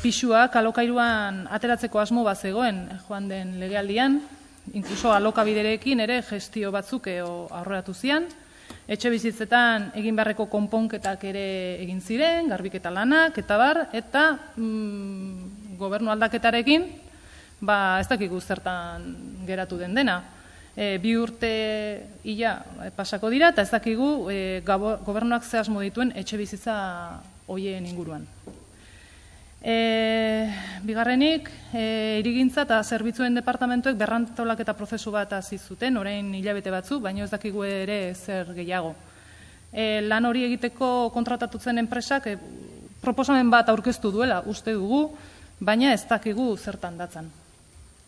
pisuak alokairuan ateratzeko asmo bat zegoen joan den legealdian, inkluso alokabiderekin ere gestio batzuk aurreratu zian, etxe bizitzetan egin beharreko konponketak ere egin ziren, garbiketa lanak, eta bar, eta gobernu aldaketarekin, ez dakigu zertan geratu den dena. 2 urte ia pasako dira, eta ez dakigu gobernuak ze asmo dituen etxe bizitza hoien inguruan. Bigarrenik, hirigintza eta zerbitzuen departamentuek berrantolaketa prozesu bat hasi zuten, orain hilabete batzu, baina ez dakigu ere zer gehiago. Lan hori egiteko kontratatutzen enpresak proposamen bat aurkeztu duela, uste dugu, baina ez dakigu zertan datzan.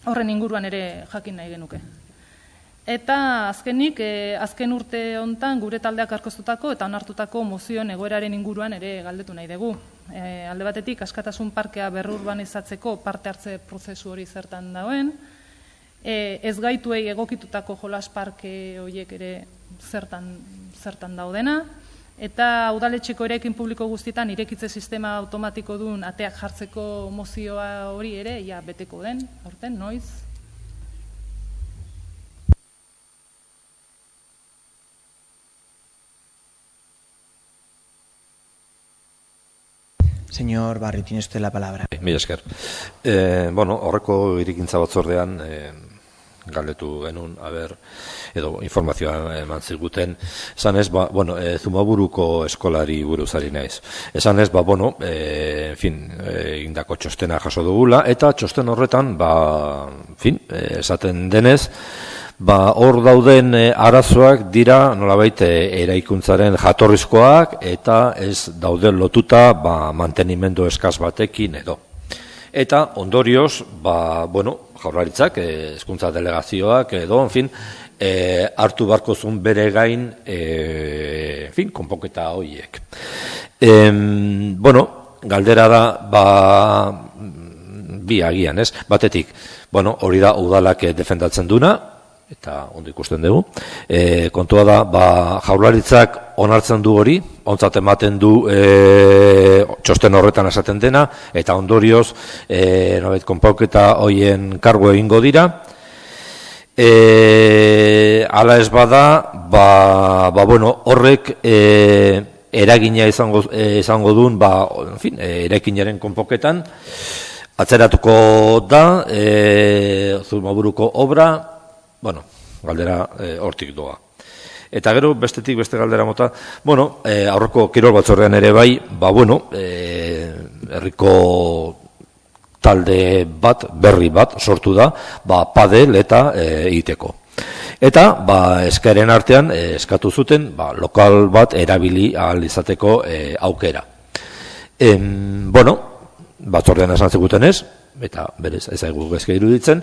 Horren inguruan ere jakin nahi genuke. Eta azkenik, azken urte hontan gure taldeak aurkeztutako eta onartutako mozioen egoeraren inguruan ere galdetu nahi dugu. Alde batetik, askatasun parkea berrurbanizatzeko parte hartze prozesu hori zertan dagoen, ez gaituei egokitutako jolas parke horiek ere zertan daudena, eta udaletxeko eraikin publiko guztietan irekitze sistema automatiko duen ateak jartzeko mozioa hori ere, ja beteko den, aurten, noiz? Señor Barrio, tiene usted la palabra. Mila esker. Horreko irikintza batzordean galdetu genuen, edo informazioa eman ziguten, esan ez, Zumaburuko eskolari buruz ari naiz. Esan ez, egindako txostena jaso dugula, eta txosten horretan, esaten denez, hor dauden arazoak dira nolabait eraikuntzaren jatorrizkoak eta ez dauden lotuta mantenimendu eskas batekin edo. Eta ondorioz, Jaurlaritzak, hezkuntza delegazioak edo, hartu barko zuen bere gain, konponketa horiek. Galdera da, bi agian, ez? Batetik, hori da udalak defendatzen duna, eta ondo ikusten dugu. Kontua da, Jaurlaritzak onartzen du hori, ontzat ematen du txosten horretan esaten dena, eta ondorioz, konponketa horien kargo egingo dira. Hala ez bada, horrek eragina izango duen, eraikinaren konponketan, atzeratuko da, Zumaburuko obra, galdera hortik doa. Eta gero, bestetik, beste galdera mota, aurreko kirol batzorrean ere bai, herriko talde bat, berri bat, sortu da, padel eta egiteko. Eta, eskaeren artean, eskatu zuten, lokal bat erabili ahal izateko aukera. Batzordean esan ziguten ez, eta berez ez aigu gezke iruditzen,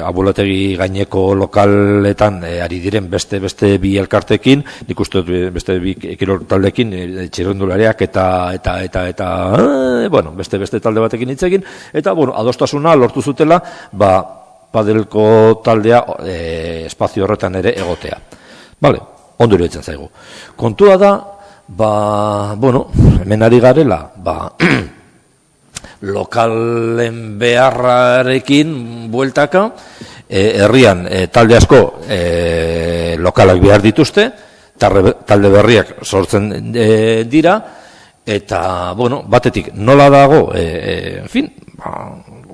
abulategi gaineko lokaletan ari diren beste bi elkartekin, nik uste beste bi kirol taldekin, txirrendulariak eta beste talde batekin hitzekin, eta adostasuna lortu zutela, padelko taldea espazio horretan ere egotea. Ondo iruditzen zaigu. Kontua da, hemen ari garela, lokalen beharrarekin bueltaka, herrian talde asko lokalak behar dituzte, talde berriak sortzen dira, eta, batetik nola dago,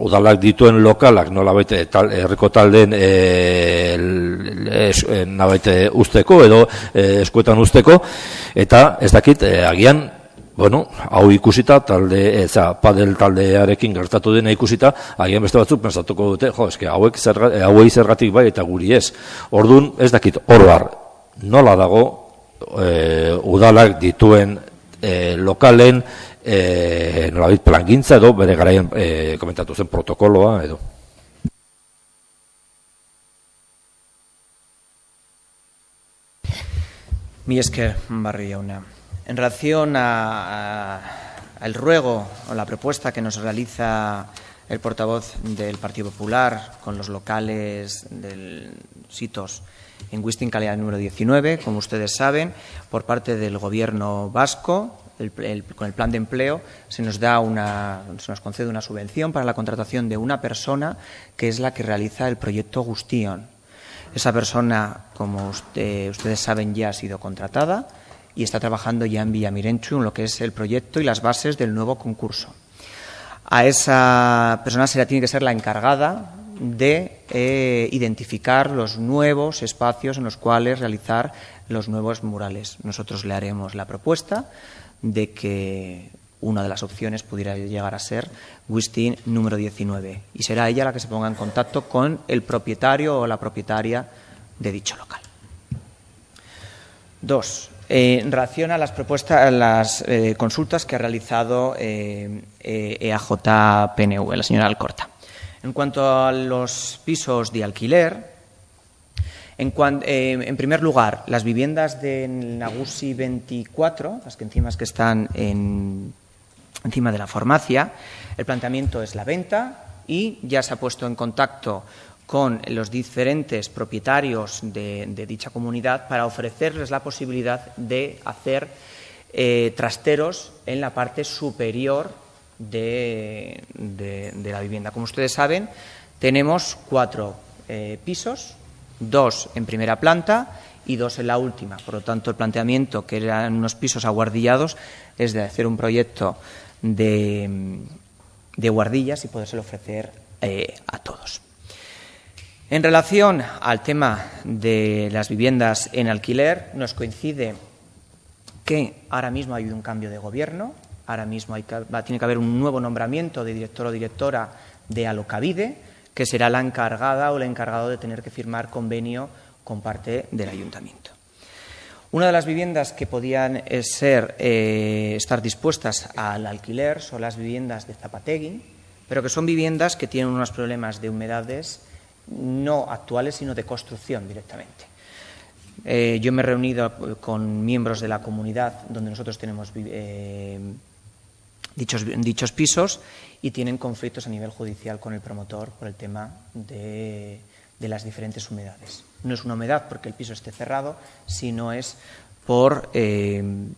udalak dituen lokalak nola baite herriko taldeen usteko edo eskuetan usteko, eta ez dakit, agian, hau ikusita, padel taldearekin gertatu dena ikusita, agian beste batzuk pensatuko dute, hauei zergatik bai eta guri ez. Orduan, ez dakit, oroar, nola dago udalak dituen lokalen nolabait plangintza edo, bere garaian komentatu zen protokoloa edo. Mi esker, Barrio jauna. En relación al ruego o la propuesta que nos realiza el portavoz del Partido Popular con los locales del Sitos en Huistin Calidad número 19, como ustedes saben, por parte del Gobierno vasco, con el plan de empleo, se nos concede una subvención para la contratación de una persona que es la que realiza el proyecto Guztion. Esa persona, como ustedes saben, ya ha sido contratada y está trabajando ya en Villamirenchu en lo que es el proyecto y las bases del nuevo concurso. A esa persona se le tiene que ser la encargada de identificar los nuevos espacios en los cuales realizar los nuevos murales. Nosotros le haremos la propuesta de que una de las opciones pudiera llegar a ser Wisting número 19 y será ella la que se ponga en contacto con el propietario o la propietaria de dicho local. 2. En relación a las propuestas, las consultas que ha realizado EAJ-PNV, la señora Alcorta. En cuanto a los pisos de alquiler, en primer lugar, las viviendas de Nagusi 24, las que están encima de la farmacia, el planteamiento es la venta y ya se ha puesto en contacto con los diferentes propietarios de dicha comunidad para ofrecerles la posibilidad de hacer trasteros en la parte superior de la vivienda. Como ustedes saben, tenemos 4 pisos, 2 en primera planta y 2 en la última. Por lo tanto, el planteamiento, que eran unos pisos aguardillados, es de hacer un proyecto de guardillas y podérselo ofrecer a todos. En relación al tema de las viviendas en alquiler, nos coincide que ahora mismo ha habido un cambio de gobierno, ahora mismo tiene que haber un nuevo nombramiento de director o directora de Alokabide, que será la encargada o el encargado de tener que firmar convenio con parte del ayuntamiento. Una de las viviendas que podían estar dispuestas al alquiler son las viviendas de Zapategui, pero que son viviendas que tienen unos problemas de humedades no actuales, sino de construcción directamente. Yo me he reunido con miembros de la comunidad donde nosotros tenemos dichos pisos y tienen conflictos a nivel judicial con el promotor por el tema de las diferentes humedades. No es una humedad porque el piso esté cerrado, sino es por el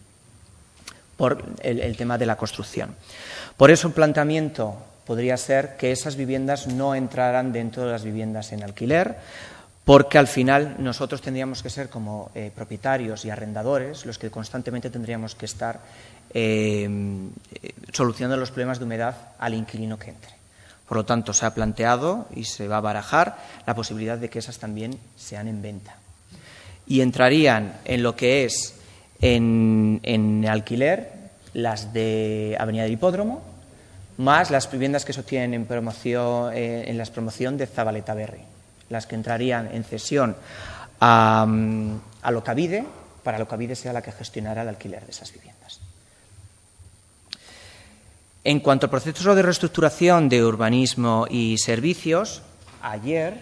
tema de la construcción. Por eso el planteamiento podría ser que esas viviendas no entraran dentro de las viviendas en alquiler, porque al final nosotros tendríamos que ser como propietarios y arrendadores los que constantemente tendríamos que estar solucionando los problemas de humedad al inquilino que entre. Por lo tanto, se ha planteado y se va a barajar la posibilidad de que esas también sean en venta. Y entrarían en lo que es en alquiler las de Avenida del Hipódromo, más las viviendas que se obtienen en la promoción de Zabaleta Berri, las que entrarían en cesión a Alokabide, para Alokabide sea la que gestionara el alquiler de esas viviendas. En cuanto al proceso de reestructuración de urbanismo y servicios, ayer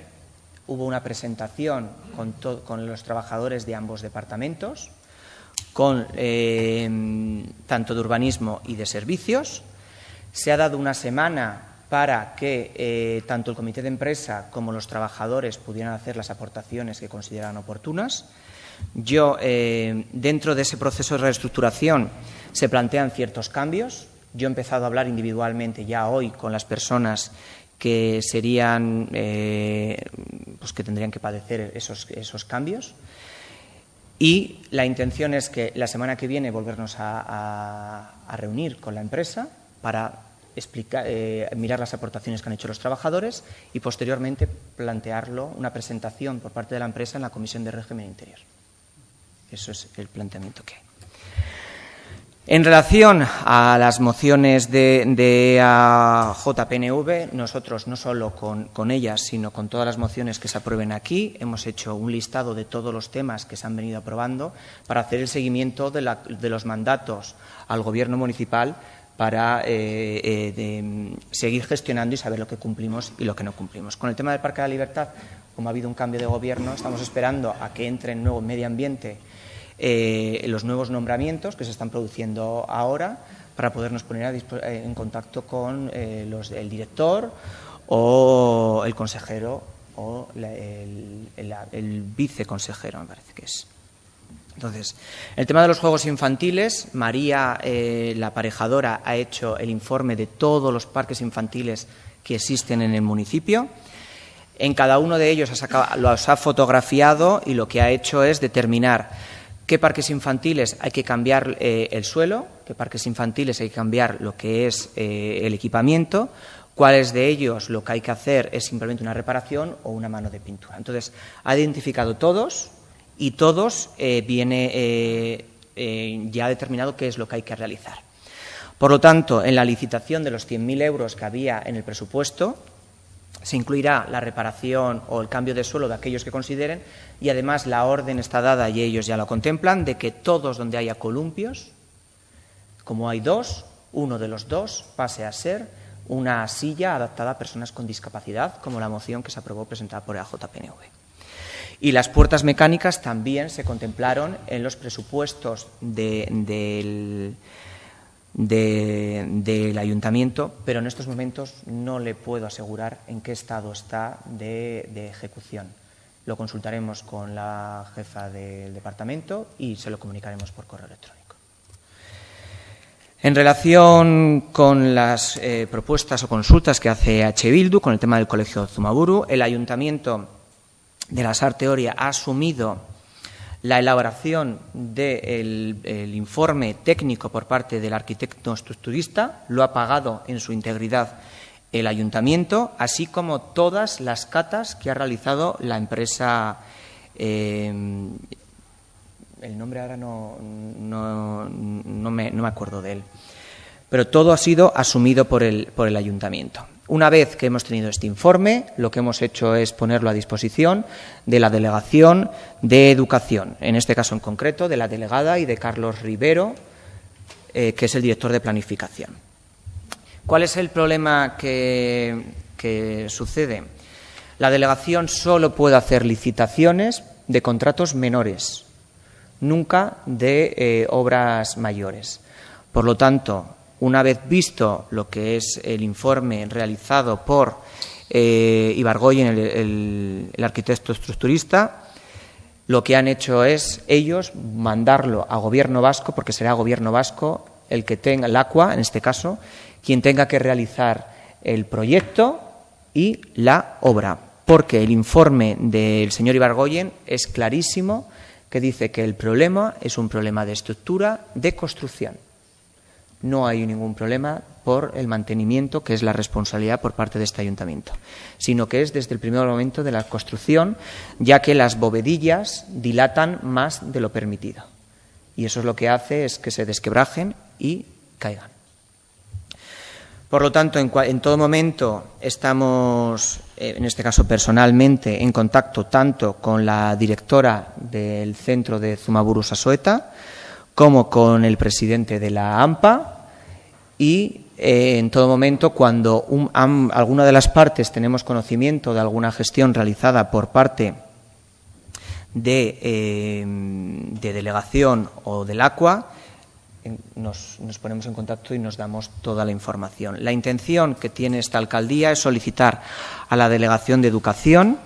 hubo una presentación con los trabajadores de ambos departamentos, tanto de urbanismo y de servicios. Se ha dado una semana para que tanto el comité de empresa como los trabajadores pudieran hacer las aportaciones que consideran oportunas. Dentro de ese proceso de reestructuración se plantean ciertos cambios. Yo he empezado a hablar individualmente ya hoy con las personas que serían, pues que tendrían que padecer esos cambios. Y la intención es que la semana que viene volvernos a reunir con la empresa para mirar las aportaciones que han hecho los trabajadores y posteriormente plantearlo, una presentación por parte de la empresa en la Comisión de Régimen Interior. Eso es el planteamiento que hay. En relación a las mociones de AJ-PNV, nosotros no solo con ellas, sino con todas las mociones que se aprueben aquí, hemos hecho un listado de todos los temas que se han venido aprobando para hacer el seguimiento de los mandatos al Gobierno municipal para seguir gestionando y saber lo que cumplimos y lo que no cumplimos. Con el tema del Parque de la Libertad, como ha habido un cambio de gobierno, estamos esperando a que entre en nuevo medio ambiente los nuevos nombramientos que se están produciendo ahora para podernos poner en contacto con el director o el consejero o el viceconsejero, me parece que es. Entonces, el tema de los juegos infantiles, María, la aparejadora, ha hecho el informe de todos los parques infantiles que existen en el municipio. En cada uno de ellos los ha fotografiado y lo que ha hecho es determinar qué parques infantiles hay que cambiar el suelo, qué parques infantiles hay que cambiar lo que es el equipamiento, cuáles de ellos lo que hay que hacer es simplemente una reparación o una mano de pintura. Entonces, ha identificado todos y todos ya ha determinado qué es lo que hay que realizar. Por lo tanto, en la licitación de los 100.000 euros que había en el presupuesto, se incluirá la reparación o el cambio de suelo de aquellos que consideren, y además la orden está dada, y ellos ya lo contemplan, de que todos donde haya columpios, como hay dos, uno de los dos pase a ser una silla adaptada a personas con discapacidad, como la moción que se aprobó presentada por el AJPNV. Y las puertas mecánicas también se contemplaron en los presupuestos del ayuntamiento, pero en estos momentos no le puedo asegurar en qué estado está de ejecución. Lo consultaremos con la jefa del departamento y se lo comunicaremos por correo electrónico. En relación con las propuestas o consultas que hace H. Bildu con el tema del Colegio Zumaburu, el ayuntamiento de la Sarte Oria ha asumido la elaboración del informe técnico por parte del arquitecto estructurista, lo ha pagado en su integridad el ayuntamiento, así como todas las catas que ha realizado la empresa. El nombre ahora no me acuerdo de él, pero todo ha sido asumido por el ayuntamiento. Una vez que hemos tenido este informe, lo que hemos hecho es ponerlo a disposición de la Delegación de Educación, en este caso en concreto de la delegada y de Carlos Rivero, que es el director de Planificación. ¿Cuál es el problema que sucede? La delegación solo puede hacer licitaciones de contratos menores, nunca de obras mayores. Por lo tanto, una vez visto lo que es el informe realizado por Ibargoyen, el arquitecto estructurista, lo que han hecho es ellos mandarlo a Gobierno vasco, porque será Gobierno vasco el que tenga, el ACUA en este caso, quien tenga que realizar el proyecto y la obra, porque el informe del señor Ibargoyen es clarísimo, que dice que el problema es un problema de estructura, de construcción. No hay ningún problema por el mantenimiento, que es la responsabilidad por parte de este ayuntamiento, sino que es desde el primer momento de la construcción, ya que las bovedillas dilatan más de lo permitido. Y eso es lo que hace es que se desquebrajen y caigan. Por lo tanto, en todo momento estamos, en este caso personalmente, en contacto tanto con la directora del centro de Zumaburu Sasoeta como con el presidente de la AMPA, y en todo momento, cuando alguna de las partes tenemos conocimiento de alguna gestión realizada por parte de delegación o del ACUA, nos ponemos en contacto y nos damos toda la información. La intención que tiene esta alcaldía es solicitar a la Delegación de Educación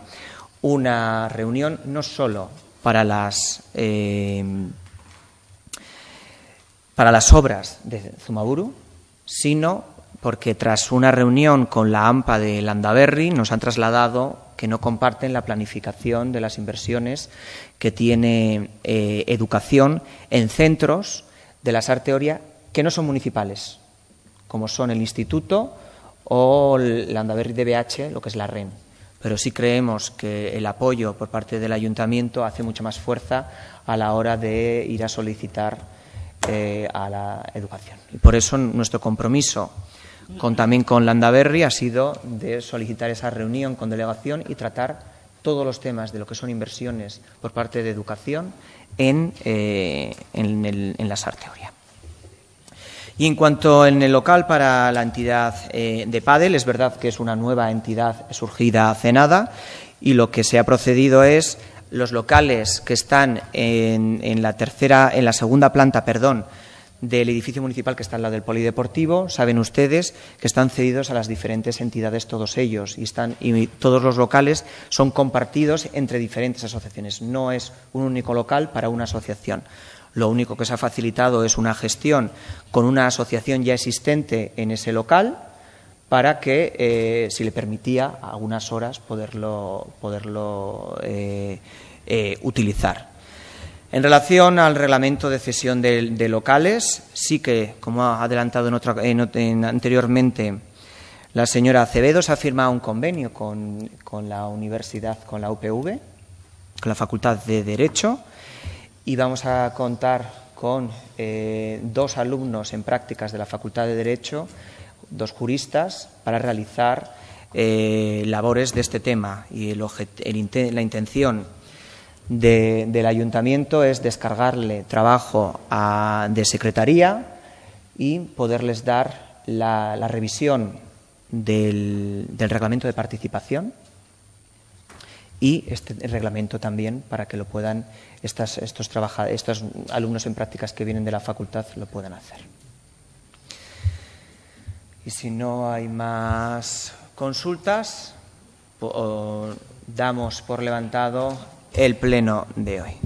una reunión no solo para las obras de Zumaburu, sino porque tras una reunión con la AMPA de Landaberri nos han trasladado que no comparten la planificación de las inversiones que tiene educación en centros de la Sarte Oria que no son municipales, como son el Instituto o el Landaberri DBH, lo que es la REN. Pero sí creemos que el apoyo por parte del ayuntamiento hace mucha más fuerza a la hora de ir a solicitar a la educación. Y por eso nuestro compromiso también con Landaberri ha sido de solicitar esa reunión con delegación y tratar todos los temas de lo que son inversiones por parte de educación en la Sarte Oria. Y en cuanto en el local para la entidad de pádel, es verdad que es una nueva entidad surgida hace nada, y lo que se ha procedido es los locales que están en la segunda planta, del edificio municipal que está al lado del polideportivo, saben ustedes que están cedidos a las diferentes entidades, todos ellos, y todos los locales son compartidos entre diferentes asociaciones. No es un único local para una asociación. Lo único que se ha facilitado es una gestión con una asociación ya existente en ese local, para que, si le permitía, a algunas horas poderlo utilizar. En relación al reglamento de cesión de locales, sí que, como ha adelantado anteriormente La señora Acevedo se ha firmado un convenio con la universidad, con la UPV, con la Facultad de Derecho, y vamos a contar con 2 alumnos en prácticas de la Facultad de Derecho, 2 juristas, para realizar labores de este tema. Y la intención del ayuntamiento es descargarle trabajo de secretaría y poderles dar la revisión del reglamento de participación y este reglamento también para que lo puedan estos alumnos en prácticas que vienen de la facultad lo puedan hacer. Y si no hay más consultas, damos por levantado el pleno de hoy.